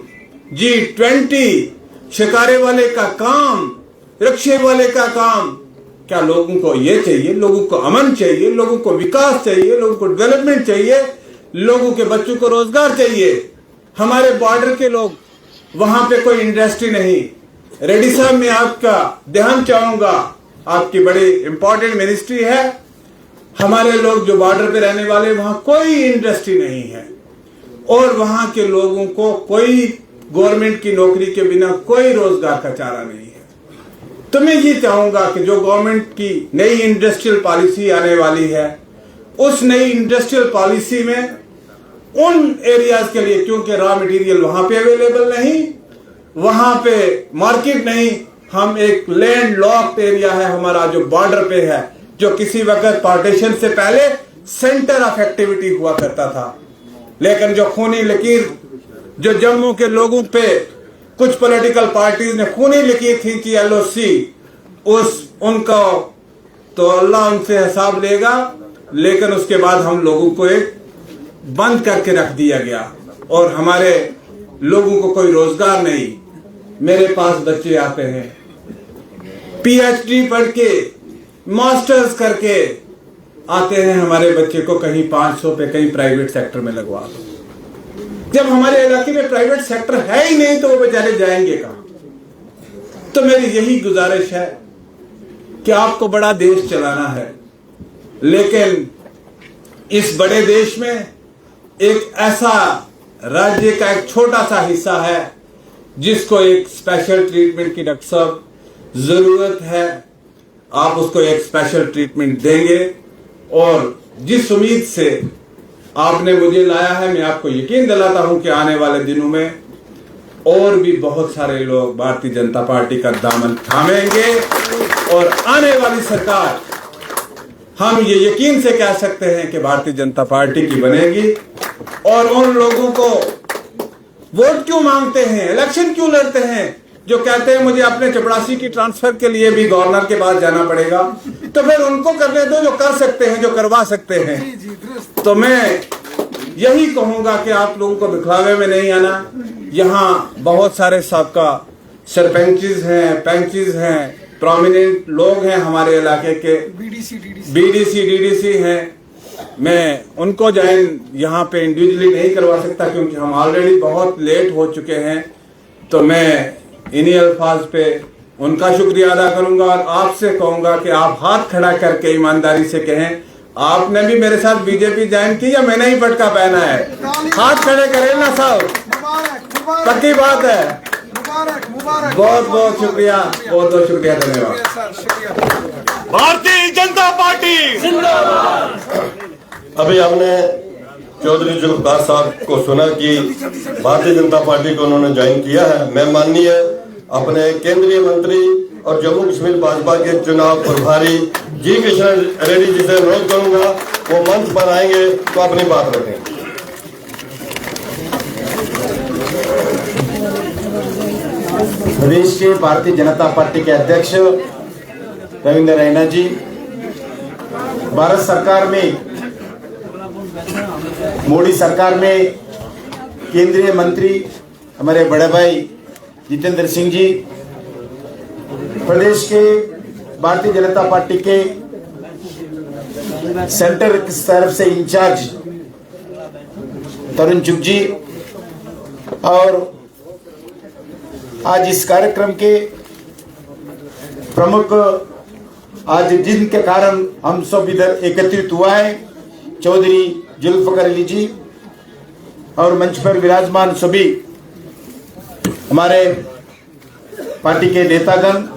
G20, शिकारे वाले का काम, रिक्शे वाले का काम, क्या लोगों को ये चाहिए? लोगों को अमन चाहिए, लोगों को विकास चाहिए, लोगों को डेवलपमेंट चाहिए, लोगों के बच्चों को रोजगार चाहिए। हमारे बॉर्डर के लोग, वहां पे कोई इंडस्ट्री नहीं। रेड्डी साहब, मैं आपका ध्यान चाहूंगा, आपकी बड़ी इंपॉर्टेंट मिनिस्ट्री है। हमारे लोग जो बॉर्डर पे रहने वाले, वहां कोई इंडस्ट्री नहीं है और वहां के लोगों को कोई गवर्नमेंट की नौकरी के बिना कोई रोजगार का चारा नहीं है। तो मैं ये चाहूंगा कि जो गवर्नमेंट की नई इंडस्ट्रियल पॉलिसी आने वाली है, उस नई इंडस्ट्रियल पॉलिसी में उन एरियाज के लिए, क्योंकि रॉ मटेरियल वहां पे अवेलेबल नहीं, वहां पे मार्केट नहीं, हम एक लैंड लॉक्ड एरिया है हमारा जो बॉर्डर पे है, जो किसी वक्त पार्टीशन से पहले सेंटर ऑफ एक्टिविटी हुआ करता था। लेकिन जो खूनी लकीर जो जम्मू के लोगों पे कुछ पॉलिटिकल पार्टीज ने खूनी लकीर खींची, LOC, उनका तो अल्लाह उनसे हिसाब लेगा। लेकिन उसके बाद हम लोगों को एक बंद करके रख दिया गया और हमारे लोगों को कोई रोजगार नहीं। मेरे पास बच्चे आते हैं PhD पढ़ के, मास्टर्स करके आते हैं, हमारे बच्चे को कहीं 500 पे, कहीं प्राइवेट सेक्टर में लगवा दो। जब हमारे इलाके में प्राइवेट सेक्टर है ही नहीं तो वो बेचारे जाएंगे कहां? तो मेरी यही गुजारिश है कि आपको बड़ा देश चलाना है, लेकिन इस बड़े देश में एक ऐसा राज्य का एक छोटा सा हिस्सा है जिसको एक स्पेशल ट्रीटमेंट की डॉक्टर साहब जरूरत है। आप उसको एक स्पेशल ट्रीटमेंट देंगे और जिस उम्मीद से आपने मुझे लाया है, मैं आपको यकीन दिलाता हूं कि आने वाले दिनों में और भी बहुत सारे लोग भारतीय जनता पार्टी का दामन थामेंगे और आने वाली सरकार, हम ये यकीन से कह सकते हैं कि भारतीय जनता पार्टी की बनेगी। और उन लोगों को वोट क्यों मांगते हैं, इलेक्शन क्यों लड़ते हैं, जो कहते हैं मुझे अपने चपरासी की ट्रांसफर के लिए भी गवर्नर के पास जाना पड़ेगा, तो फिर उनको करने दो जो कर सकते हैं, जो करवा सकते हैं। तो मैं यही कहूंगा कि आप लोगों को दिखावे में नहीं आना। यहाँ बहुत सारे साबका सरपंचेस हैं, पंचेस हैं, प्रोमिनेंट लोग हैं हमारे इलाके के, BDC DDC हैं। मैं उनको ज्वाइन यहाँ पे इंडिविजुअली नहीं करवा सकता क्योंकि हम ऑलरेडी बहुत लेट हो चुके हैं। तो मैं इन्हीं अल्फाज पे उनका शुक्रिया अदा करूंगा और आपसे कहूंगा कि आप हाथ खड़ा करके ईमानदारी से कहें, आपने भी मेरे साथ बीजेपी ज्वाइन की या मैंने ही पटका पहना है? हाथ खड़े करें ना साहब, पक्की बात है। बहुत बहुत शुक्रिया, बहुत बहुत शुक्रिया, धन्यवाद। भारतीय जनता पार्टी जिंदाबाद। अभी हमने चौधरी जुल्फकार साहब को सुना कि भारतीय जनता पार्टी को उन्होंने ज्वाइन किया है। मैं माननीय अपने केंद्रीय मंत्री और जम्मू कश्मीर भाजपा के चुनाव प्रभारी जी किशन रेड्डी जी से अनुरोध करूंगा, वो मंच पर आएंगे तो अपनी बात रखें। प्रदेश के भारतीय जनता पार्टी के अध्यक्ष रविंद्र रैना जी, भारत सरकार में, मोदी सरकार में केंद्रीय मंत्री हमारे बड़े भाई जितेंद्र सिंह जी, प्रदेश के भारतीय जनता पार्टी के सेंटर की तरफ से इंचार्ज तरुण चुग जी और आज इस कार्यक्रम के प्रमुख, आज जिनके कारण हम सब इधर एकत्रित हुआ है, चौधरी जुल्फिकार अली जी और मंच पर विराजमान सभी हमारे पार्टी के नेतागण,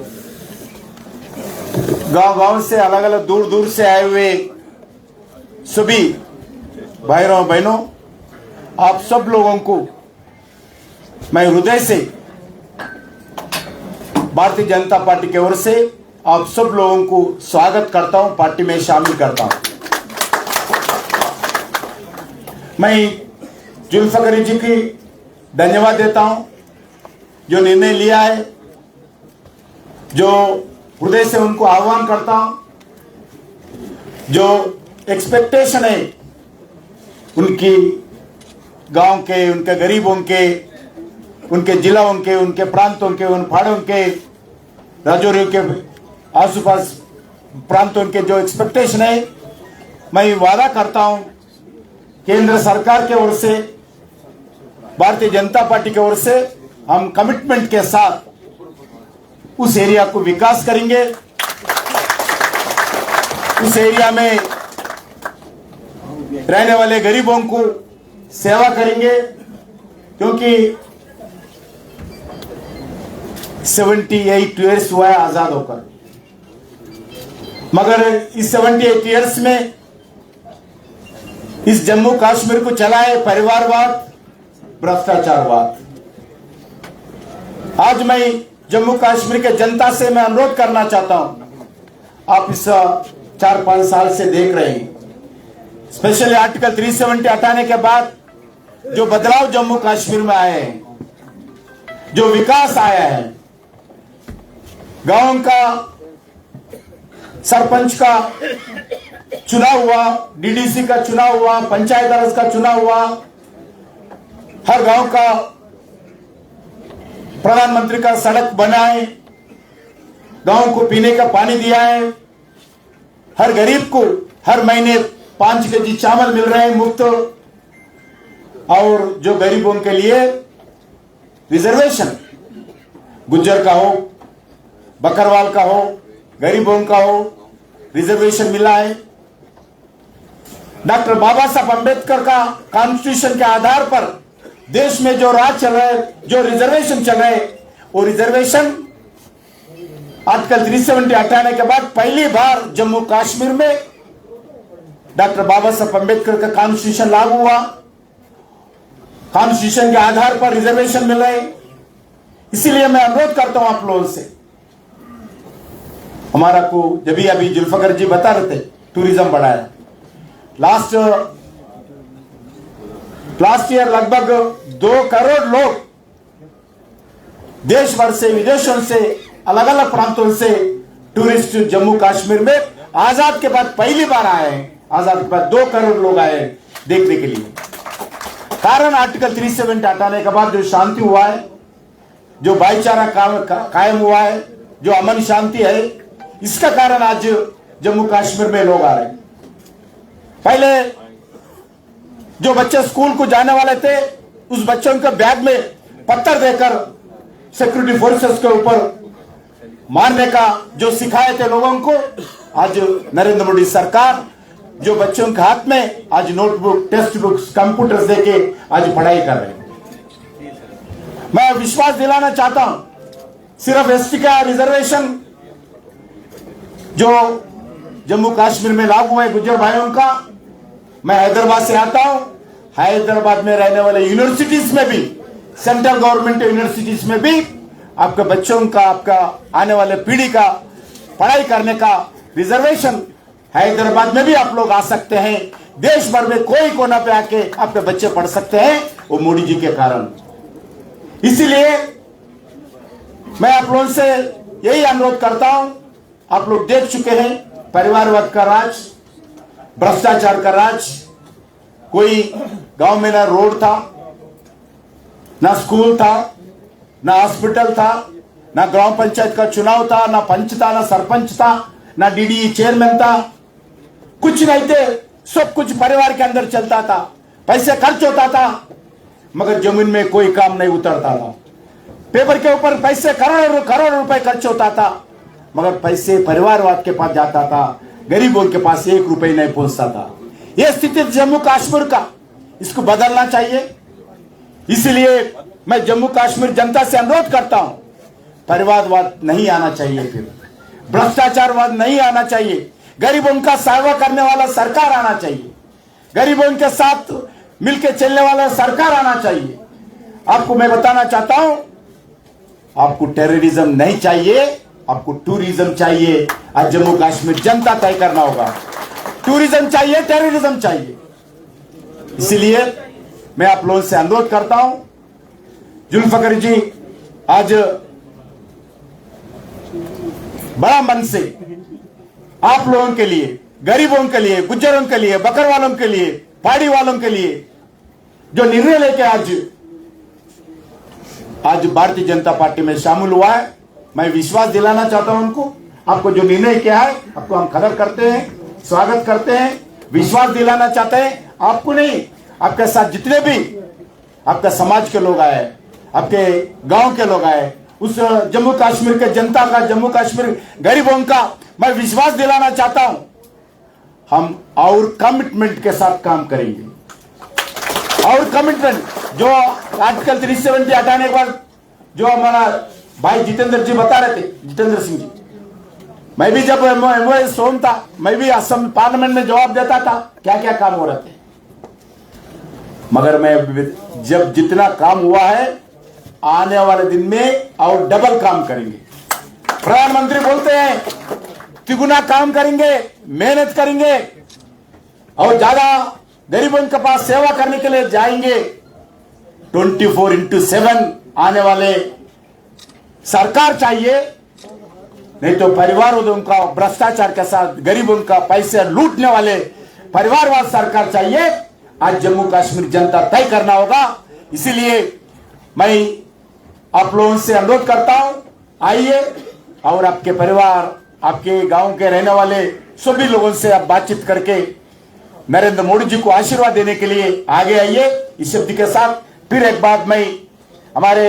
गांव-गांव से अलग अलग दूर दूर से आए हुए सभी भाइयों बहनों, आप सब लोगों को मैं हृदय से भारतीय जनता पार्टी की ओर से आप सब लोगों को स्वागत करता हूं, पार्टी में शामिल करता हूं। मैं जुल्फिकार जी की धन्यवाद देता हूं जो निर्णय लिया है, जो हृदय से उनको आह्वान करता हूं, जो एक्सपेक्टेशन है उनकी गांव के, उनके गरीबों के, उनके जिलों के, उनके प्रांतों के, उन पहाड़ों के, राजौरी के आसपास प्रांतों के जो एक्सपेक्टेशन है, मैं वादा करता हूं केंद्र सरकार की ओर से, भारतीय जनता पार्टी की ओर से हम कमिटमेंट के साथ उस एरिया को विकास करेंगे, उस एरिया में रहने वाले गरीबों को सेवा करेंगे, क्योंकि 78 ईयर्स हुआ है आजाद होकर, मगर इस 78 ईयर्स में इस जम्मू कश्मीर को चला है परिवारवाद, भ्रष्टाचारवाद। आज मैं जम्मू कश्मीर के जनता से मैं अनुरोध करना चाहता हूं, आप इस 4-5 साल से देख रहे हैं, स्पेशली आर्टिकल 370 हटाने के बाद जो बदलाव जम्मू कश्मीर में आए हैं, जो विकास आया है, गांव का सरपंच का चुनाव हुआ, डीडीसी का चुनाव हुआ, पंचायत राज का चुनाव हुआ, हर गांव का प्रधानमंत्री का सड़क बना है, गांव को पीने का पानी दिया है, हर गरीब को हर महीने 5 केजी चावल मिल रहे हैं मुफ्त, और जो गरीबों के लिए रिजर्वेशन, गुज्जर का हो, बकरवाल का हो, गरीबों का हो, रिजर्वेशन मिला है। डॉक्टर बाबा साहब अंबेडकर का कॉन्स्टिट्यूशन के आधार पर देश में जो राज चल रहा है, जो रिजर्वेशन चल रहा है, वो रिजर्वेशन आर्टिकल 370 हटाने के बाद पहली बार जम्मू कश्मीर में डॉक्टर बाबा साहब अंबेडकर का कॉन्स्टिट्यूशन लागू हुआ, कॉन्स्टिट्यूशन के आधार पर रिजर्वेशन मिल रहे। इसीलिए मैं अनुरोध करता हूं आप लोगों से, हमारा को जब भी अभी जुल्फिकार जी बता रहे थे टूरिज्म बढ़ाया, लास्ट ईयर लगभग 2 करोड़ लोग देश भर से, विदेशों से, अलग अलग प्रांतों से टूरिस्ट जम्मू कश्मीर में आजाद के बाद पहली बार आए हैं। आजाद के बाद 2 करोड़ लोग आए हैं देखने के लिए। कारण आर्टिकल 370 हटाने के बाद जो शांति हुआ है, जो भाईचारा कायम हुआ है, जो अमन शांति है, इसका कारण आज जम्मू कश्मीर में लोग आ रहे हैं। पहले जो बच्चे स्कूल को जाने वाले थे, उस बच्चों के बैग में पत्थर देकर सिक्योरिटी फोर्सेस के ऊपर मारने का जो सिखाए थे लोगों को, आज नरेंद्र मोदी सरकार जो बच्चों के हाथ में आज नोटबुक, टेक्स्ट बुक्स, कंप्यूटर्स देके आज पढ़ाई कर रहे हैं। मैं विश्वास दिलाना चाहता हूं, सिर्फ एसटी का रिजर्वेशन जो जम्मू कश्मीर में लागू है गुज्जर भाइयों का, मैं हैदराबाद से आता हूं, हैदराबाद में रहने वाले यूनिवर्सिटीज में भी, सेंट्रल गवर्नमेंट यूनिवर्सिटीज में भी आपके बच्चों का, आपका आने वाले पीढ़ी का पढ़ाई करने का रिजर्वेशन हैदराबाद में भी आप लोग आ सकते हैं। देश भर में कोई कोना पे आके आपके बच्चे पढ़ सकते हैं, वो मोदी जी के कारण। इसीलिए मैं आप लोगों से यही अनुरोध करता हूं, आप लोग देख चुके हैं परिवारवाद का राज, भ्रष्टाचार का राज। कोई गांव में ना रोड था, ना स्कूल था, ना हॉस्पिटल था, ना ग्राम पंचायत का चुनाव था, ना पंच था, ना सरपंच था, ना डीडी चेयरमैन था, कुछ नहीं थे। सब कुछ परिवार के अंदर चलता था, पैसे खर्च होता था, मगर जमीन में कोई काम नहीं उतरता था। पेपर के ऊपर पैसे करोड़ रुपए खर्च होता था, मगर पैसे परिवारवाद के पास जाता था, गरीबों के पास 1 रुपए नहीं पहुंचता था। यह स्थिति जम्मू कश्मीर का, इसको बदलना चाहिए। इसलिए मैं जम्मू कश्मीर जनता से अनुरोध करता हूं, परिवारवाद नहीं आना चाहिए, फिर भ्रष्टाचारवाद नहीं आना चाहिए, गरीबों का सेवा करने वाला सरकार आना चाहिए, गरीबों के साथ मिलकर चलने वाला सरकार आना चाहिए। आपको मैं बताना चाहता हूं, आपको टेररिज्म नहीं चाहिए, आपको टूरिज्म चाहिए। आज जम्मू कश्मीर जनता तय करना होगा, टूरिज्म चाहिए, टेररिज्म चाहिए। इसलिए मैं आप लोगों से अनुरोध करता हूं, जुल्फिकार जी आज बड़ा मन से आप लोगों के लिए, गरीबों के लिए, गुज्जरों के लिए, बकरवालों के लिए, पहाड़ी वालों के लिए जो निर्णय लेके आज भारतीय जनता पार्टी में शामिल हुआ है, मैं विश्वास दिलाना चाहता हूं उनको। आपको जो निर्णय किया है, आपको हम कदर करते हैं, स्वागत करते हैं, विश्वास दिलाना चाहते हैं। आपको नहीं, आपके साथ जितने भी आपका समाज के लोग आए, आपके गांव के लोग आए, उस जम्मू कश्मीर के जनता का, जम्मू कश्मीर गरीबों का मैं विश्वास दिलाना चाहता हूं, हम और कमिटमेंट के साथ काम करेंगे। और कमिटमेंट जो आर्टिकल 370 हटाने के बाद जो हमारा भाई जितेंद्र जी बता रहे थे, जितेंद्र सिंह जी, मैं भी जब सोम था, मैं भी असम पार्लियामेंट में जवाब देता था क्या क्या काम हो रहे थे, मगर मैं जब जितना काम हुआ है, आने वाले दिन में और डबल काम करेंगे। प्रधानमंत्री बोलते हैं तिगुना काम करेंगे, मेहनत करेंगे और ज्यादा गरीबों के पास सेवा करने के लिए जाएंगे। 24/7 आने वाले सरकार चाहिए, नहीं तो परिवारों का भ्रष्टाचार के साथ गरीबों का पैसे लूटने वाले परिवारवाद सरकार चाहिए। आज जम्मू कश्मीर जनता तय करना होगा। इसीलिए मैं आप लोगों से अनुरोध करता हूं, आइए और आपके परिवार, आपके गांव के रहने वाले सभी लोगों से आप बातचीत करके नरेंद्र मोदी जी को आशीर्वाद देने के लिए आगे आइए। इस शब्द के साथ फिर एक बार मैं हमारे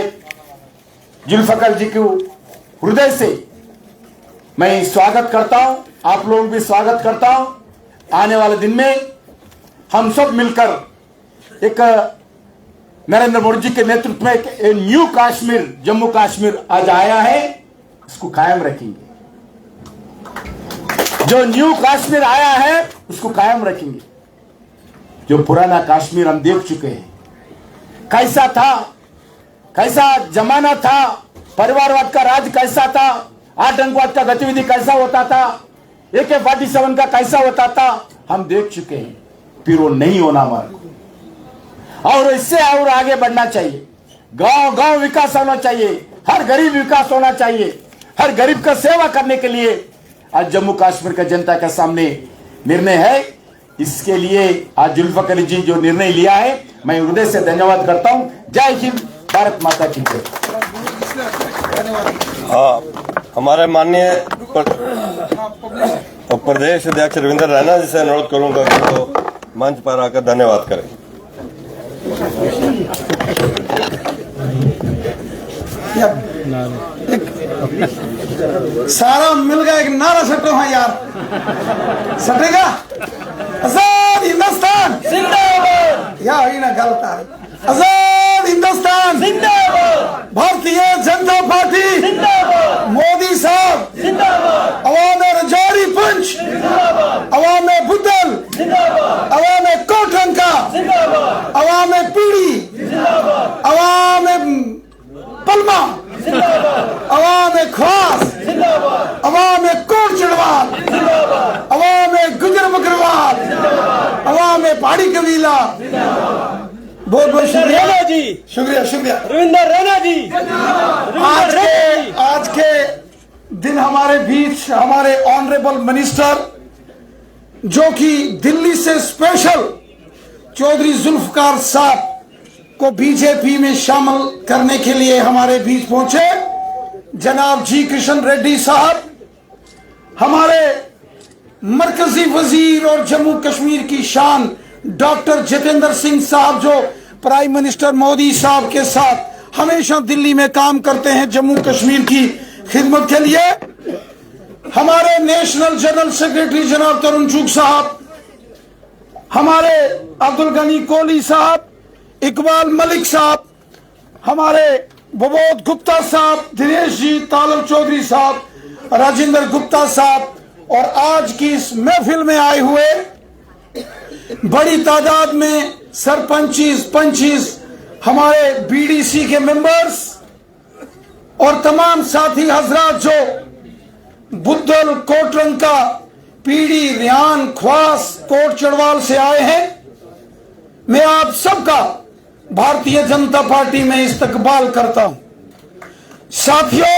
जुल्फिकार जी को हृदय से मैं स्वागत करता हूं, आप लोगों भी स्वागत करता हूं। आने वाले दिन में हम सब मिलकर एक नरेंद्र मोदी जी के नेतृत्व में एक न्यू कश्मीर, जम्मू कश्मीर आज आया है, इसको कायम रखेंगे। जो न्यू कश्मीर आया है उसको कायम रखेंगे। जो पुराना कश्मीर हम देख चुके हैं, कैसा था, कैसा जमाना था, परिवारवाद का राज कैसा था, आतंकवाद का गतिविधि कैसा होता था, AK-47 का कैसा होता था, हम देख चुके हैं। फिर वो नहीं होना हमारे को, और इससे और आगे बढ़ना चाहिए। गांव गांव विकास होना चाहिए, हर गरीब विकास होना चाहिए, हर गरीब का सेवा करने के लिए आज जम्मू कश्मीर का जनता के सामने निर्णय है। इसके लिए आज जुल्फिकार जी जो निर्णय लिया है, मैं हृदय से धन्यवाद करता हूं। जय हिंद, भारत माता की जय। हमारे माननीय प्रदेश अध्यक्ष रविंद्र रैना जी से अनुरोध करूंगा कि वो मंच पर आकर धन्यवाद करें। सारा मिल गया, एक नारा सटो हाँ यार, सटेगा। आजाद हिंदुस्तान जिंदाबाद, या ही ना गलत आ रही। आजाद हिंदुस्तान जिंदाबाद, भारतीय जनता पार्टी जिंदाबाद, मोदी साहब जिंदाबाद, अवाम रजौरी पुंछ जिंदाबाद, अवाम बुद्धल जिंदाबाद, अवाम कोटरंका जिंदाबाद, अवाम पीड़ी जिंदाबाद, अवाम पलमा जिंदाबाद, अवाम ख्वास जिंदाबाद, अवाम कोट चढ़वाल जिंदाबाद, अवाम गुजर बकरवाल जिंदाबाद, अवाम पहाड़ी कबीला जिंदाबाद। बहुत बहुत शुक्रिया जी, शुक्रिया शुक्रिया रविंद्र रैना जी। आज के दिन हमारे बीच हमारे ऑनरेबल मिनिस्टर, जो कि दिल्ली से स्पेशल चौधरी जुल्फिकार साहब को बीजेपी में शामिल करने के लिए हमारे बीच पहुंचे, जनाब जी किशन रेड्डी साहब, हमारे मरकजी वजीर और जम्मू कश्मीर की शान डॉक्टर जितेंद्र सिंह साहब, जो प्राइम मिनिस्टर मोदी साहब के साथ हमेशा दिल्ली में काम करते हैं जम्मू कश्मीर की खिदमत के लिए, हमारे नेशनल जनरल सेक्रेटरी जनाब तरुण चुग साहब, हमारे अब्दुल गनी कोहली साहब, इकबाल मलिक साहब, हमारे बबोध गुप्ता साहब, दिनेश जी, तालब चौधरी साहब, राजेंद्र गुप्ता साहब, और आज की इस महफिल में आए हुए बड़ी तादाद में सरपंचीज, पंचीज, हमारे बीडीसी के मेंबर्स और तमाम साथी हजरात जो बुद्धल, कोटरंका, पीडी, रियान, ख्वास, कोट चढ़वाल से आए हैं, मैं आप सबका भारतीय जनता पार्टी में इस्तकबाल करता हूं। साथियों,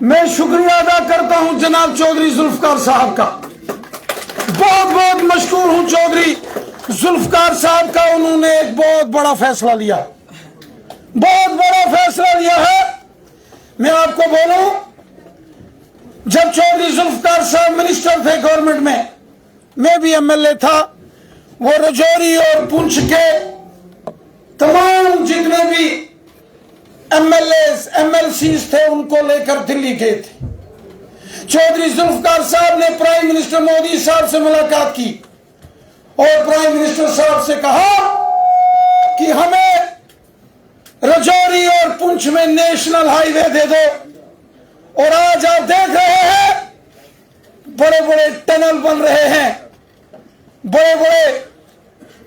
मैं शुक्रिया अदा करता हूं जनाब चौधरी जुल्फकार साहब का, बहुत बहुत मशकूर हूं चौधरी जुल्फकार साहब का। उन्होंने एक बहुत बड़ा फैसला लिया, बहुत बड़ा फैसला लिया है। मैं आपको बोलूं, जब चौधरी जुल्फकार साहब मिनिस्टर थे गवर्नमेंट में, मैं भी एमएलए था, वो रजौरी और पुंछ के तमाम जितने भी एमएलएस, एमएलसीज थे, उनको लेकर दिल्ली गए थे। चौधरी जुल्फकार साहब ने प्राइम मिनिस्टर मोदी साहब से मुलाकात की और प्राइम मिनिस्टर साहब से कहा कि हमें रजौरी और पुंछ में नेशनल हाईवे दे दो। और आज आप देख रहे हैं बड़े बड़े टनल बन रहे हैं, बड़े बड़े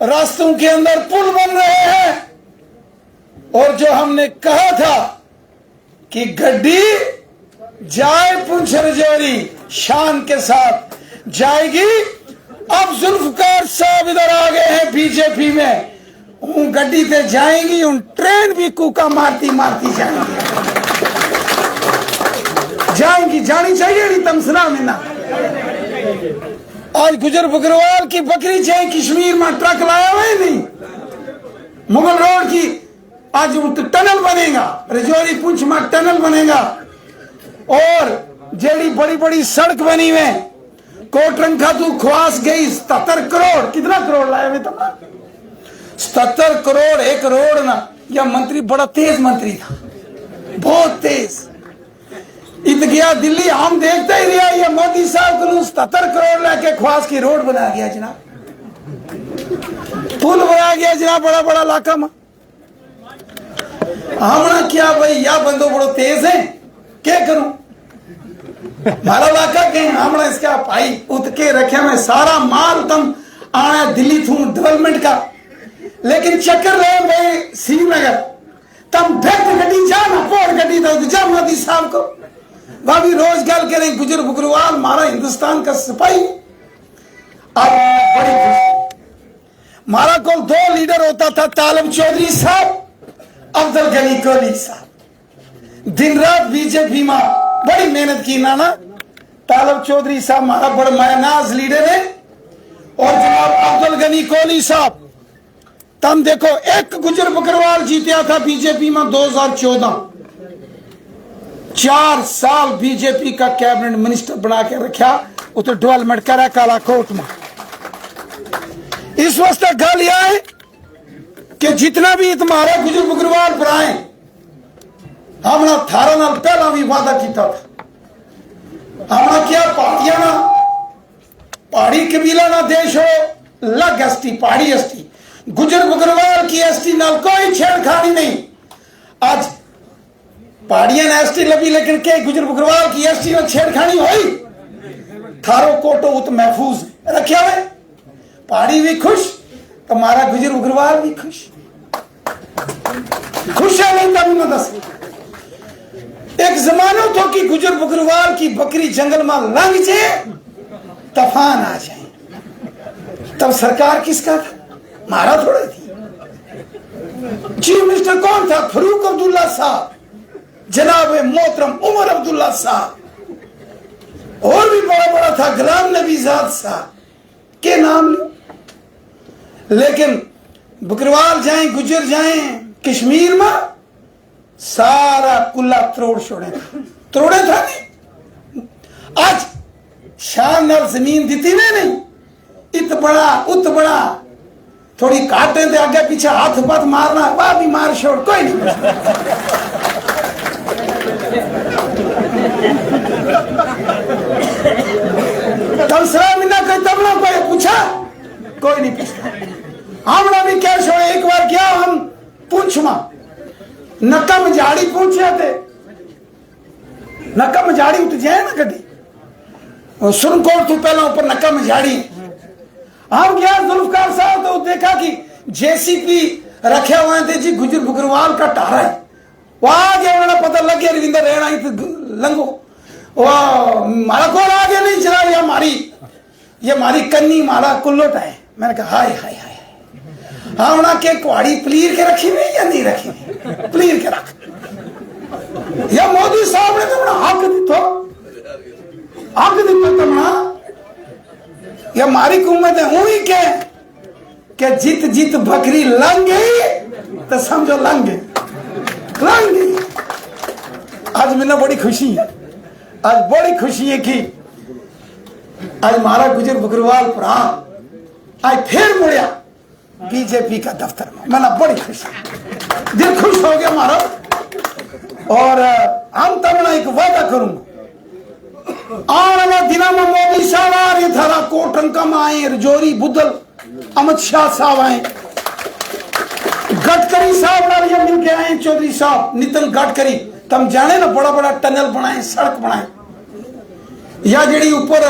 रास्तों के अंदर पुल बन रहे हैं। और जो हमने कहा था कि गड्डी जाए पुंछ रजौरी, शान के साथ जाएगी, अब जुल्फकार साहब इधर आ गए हैं बीजेपी में, उन गड्डी पे जाएंगी, उन ट्रेन भी कूका मारती मारती जाएंगी, जानी चाहिए नहीं तमसरा में ना। आज गुजर बकरवाल की बकरी चाहे कश्मीर में ट्रक लाया हुआ है नहीं, मुगल रोड की आज टनल बनेगा, रजौरी पुंछ में टनल बनेगा, और जेडी बड़ी बड़ी सड़क बनी हुई, कोटरंका तू ख्वास गई 77 करोड़, कितना करोड़ लाए हुए तुम? 77 करोड़ एक रोड ना। यह मंत्री बड़ा तेज मंत्री था, बहुत तेज। इत गया दिल्ली, हम देखते ही रहा, ये मोदी साहब को 77 करोड़ लाके ख्वास की रोड बना गया जनाब, पुल बना गया जनाब, बड़ा बड़ा इलाका में। हमने क्या भाई, या बंदो बड़ो तेज है, क्या करूं, मारा इलाका के हमने इसका भाई उत के रखे में सारा माल तम आया दिल्ली थू डेवलपमेंट का, लेकिन चक्कर रहे भाई श्रीनगर तम भेद गड्डी जाना पोड़ गड्डी तो जा मोदी साहब को वहां भी रोज गल करें गुजर बकरवाल मारा हिंदुस्तान का सिपाही। अब बड़ी खुशी, मारा को 2 लीडर होता था, तालब चौधरी साहब, अब्दुल गनी कोहली साहब, दिन रात बीजेपी में बड़ी मेहनत की नाना। तालब चौधरी साहब हमारा बड़ा मायनाज लीडर है, और जनाब अब्दुल गनी कोहली साहब, तम देखो एक गुजर बकरवाल जीता था बीजेपी में 2014, 4 साल बीजेपी का कैबिनेट मिनिस्टर बना के रखा, उतो डेवलपमेंट करा कालाकोट में। इस वास्ते गल यह है कि जितना भी तुम्हारा गुजर बकरवाल बनाए, हमने थारा नाल पहला भी वादा किया था, हमने क्या पहाड़ियां ना, पहाड़ी कबीला ना देश हो, लग एसटी, पहाड़ी एसटी, गुजर बकरवाल की एसटी नाल कोई छेड़खानी नहीं। आज पहाड़ियां ने एसटी लगी, लेकिन के गुजर बकरवाल की एसटी में छेड़खानी हुई, थारो कोटो उत महफूज रखा हुए, पहाड़ी भी खुश, तुम्हारा गुजर बकरवाल भी खुश है नहीं तभी मैं दस। एक जमाना तो कि गुजर बकरवाल की बकरी जंगल में लंघ जाए, तूफान आ जाए, तब सरकार किसका था? मारा थोड़ा थी। चीफ मिनिस्टर कौन था? फरूक अब्दुल्ला साहब, जनाब मोहतरम उमर अब्दुल्ला साहब, और भी बड़ा बड़ा था गुलाम नबी आजाद साहब के नाम लो। लेकिन बकरवाल जाए, गुजर जाए कश्मीर में, सारा कुल्ला त्रोड़ छोड़े त्रोड़े था नहीं। आज शान नाल जमीन दी नहीं, इत बड़ा उत बड़ा, थोड़ी काटे दे आगे पीछे हाथ पाथ मारना, वाह भी मार छोड़, कोई नहीं। तब सलाम ना कोई तब ना कोई पूछा, कोई नहीं पूछता। हमने भी क्या छोड़े, एक बार क्या हम पूछ मा नक्का में झाड़ी पूछे थे, नक्का में झाड़ी उठ जाए ना कभी, सुरनकोट तू पहला ऊपर नक्का में झाड़ी। हम गया जुल्फकार साहब तो देखा कि जेसीपी रखे हुए थे जी, गुजर बुकरवाल का टारा है, वहां गया उन्होंने पता लग गया रविंदर रहना ही लंगो, वाह मारा कौन आगे नहीं चला, ये हमारी कन्नी मारा कुल्लोट है। मैंने कहा हाय हाय हाय, हाँ उन्हें के कुआड़ी प्लीर के रखी हुई या नहीं रखी हुई, प्लीर के रख। या मोदी साहब ने तो बड़ा हक दितो, हक दितो तुमना, या हमारी हुकूमत है हुई के जित जित बकरी लंग गई तो समझो लंग गई। आज मैंने बड़ी खुशी है, आज बड़ी खुशी है कि आज हमारा गुजर बकरवाल भरा आज फिर मुड़िया बीजेपी का दफ्तर में, मैंने बड़ी खुशी, दिल खुश हो गया हमारा। और हम तब एक वादा करूंगा, आने वाले दिनों में मोदी साहब आ रहे थारा कोटंका में आए, रजौरी बुद्धल अमित शाह साहब आए, गडकरी साहब ना ये मिल के आए, चौधरी साहब नितिन गडकरी, तम जाने ना बड़ा बड़ा टनल बनाए, सड़क बनाए, या जड़ी ऊपर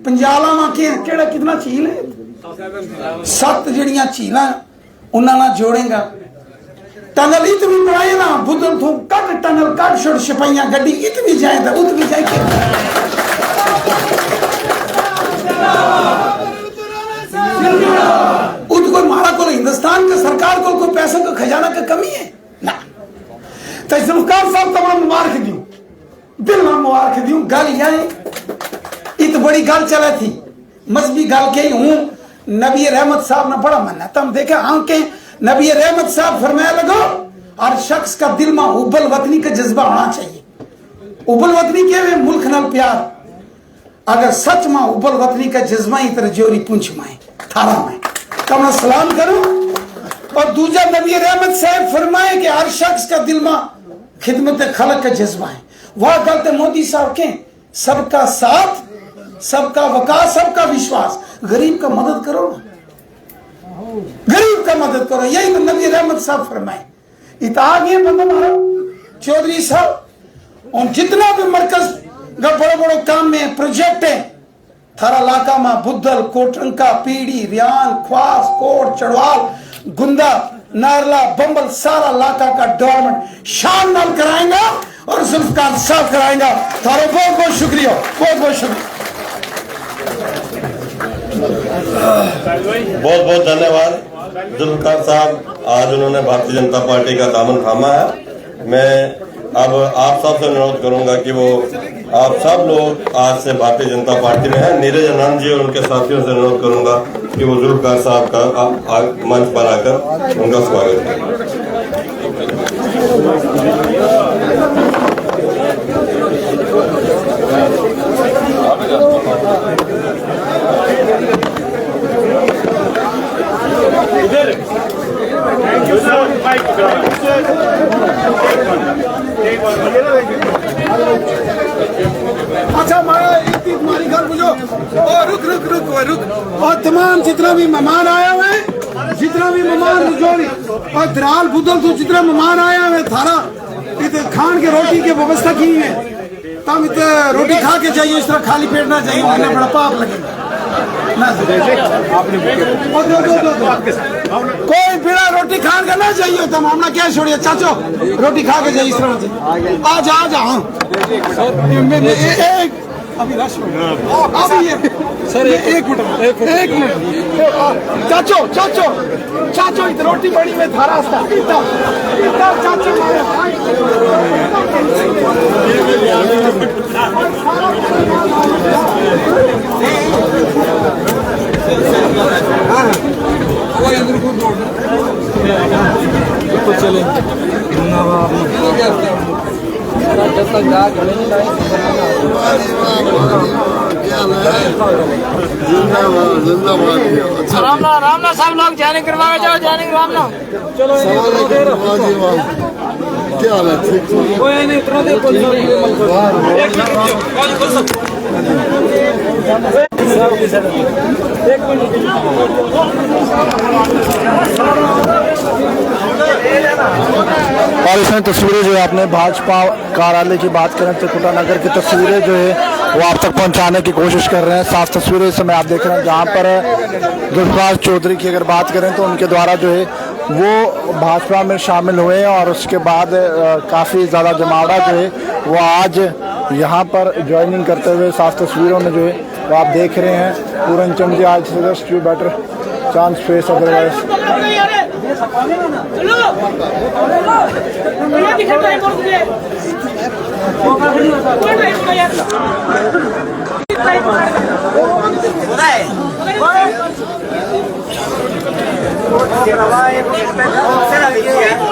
पंजाला में केड़ा कितना झील है, 7 जड़ियां झीलां उन्होंने जोड़ेगा, टनल इत भी बनाए ना, बुद्धल थू कट टनल कट छोड़ सिपाहियां गड्डी इत भी जाए तो उत भी जाए उत कोई मारा को हिंदुस्तान का सरकार को कोई पैसे का खजाना का कमी है ना। तो जुल्फकार साहब तमाम मुबारक दूं, दिल में मुबारक दूं। गल यह इत बड़ी गल चला थी, मजहबी गल के हूं, नबी रहमत साहब ने बड़ा मानना, तम देखे आंके नबी रहमत साहब फरमाया लगो, हर शख्स का दिल में उबल वतनी का जज्बा होना चाहिए। उबल वतनी के मुल्क नाल प्यार, अगर सच में उबल वतनी का जज्बा ही तरह जोरी पूंछ में थारा में तो मैं सलाम करूं। और दूसरा नबी रहमत साहब फरमाए कि हर शख्स का दिल में खिदमत खलक का जज्बा है। वह गलत मोदी साहब के सबका साथ, सबका वकास, सबका विश्वास, गरीब का मदद करो ना, गरीब का मदद करो, यही तो नबी रहमत साहब फरमाए। इताग ये बंदा मारो चौधरी साहब, और जितना भी मरकज का बड़े बड़े काम में प्रोजेक्ट है थारा इलाका में, बुद्धल, कोटरंका, पीड़ी, रियान, ख्वास, कोट, चढ़वाल, गुंदा, नारला, बंबल, सारा इलाका का डेवलपमेंट शान नाल कराएंगा और जुल्फकार साहब कराएंगा। थारा बहुत बहुत शुक्रिया, बहुत बहुत शुक्रिया, बहुत बहुत धन्यवाद जुल्फकार साहब। आज उन्होंने भारतीय जनता पार्टी का दामन थामा है। मैं अब आप सब से अनुरोध करूंगा कि वो आप सब लोग आज से भारतीय जनता पार्टी में हैं। नीरज आनंद जी और उनके साथियों से अनुरोध करूंगा कि वो जुल्फकार साहब का मंच पर आकर उनका स्वागत करें। अच्छा मारा एक तुम्हारी घर बुझो, और रुक रुक रुक रुक, और तमाम जितना भी मेहमान आया हुए, जितना भी मेहमान जोड़ी और दराल बुद्धल तो जितना मेहमान आया हुए थारा इत खान के रोटी की व्यवस्था की है। तब इत रोटी खा के जाइए, इस तरह खाली पेट ना जाइए, वरना बड़ा पाप लगेगा ना। कोई बिना रोटी खान का ना चाहिए, तम हमने क्या छोड़िए चाचो, रोटी खा के जाइए इस तरह से। आज आ जा अभी रश सर, एक मिनट चाचो चाचो चाचो, इत रोटी बड़ी में था रास्ता चाचो चले रामना सब लोग जॉइनिंग करवा जाओ, जॉइनिंग रामना। चलो क्या हाल है? और इसमें तस्वीरें जो है आपने भाजपा कार्यालय की बात करें तो त्रिकुटा नगर की तस्वीरें जो है वो आप तक पहुंचाने की कोशिश कर रहे हैं। साफ तस्वीरें इस समय आप देख रहे हैं, जहां पर गुलफराज चौधरी की अगर बात करें तो उनके द्वारा जो है वो भाजपा में शामिल हुए और उसके बाद काफ़ी ज़्यादा जमावड़ा जो है वो आज यहाँ पर ज्वाइनिंग करते हुए साफ तस्वीरों में जो है वो आप देख रहे हैं। पूरन चंद आज suggest you better chance face otherwise. है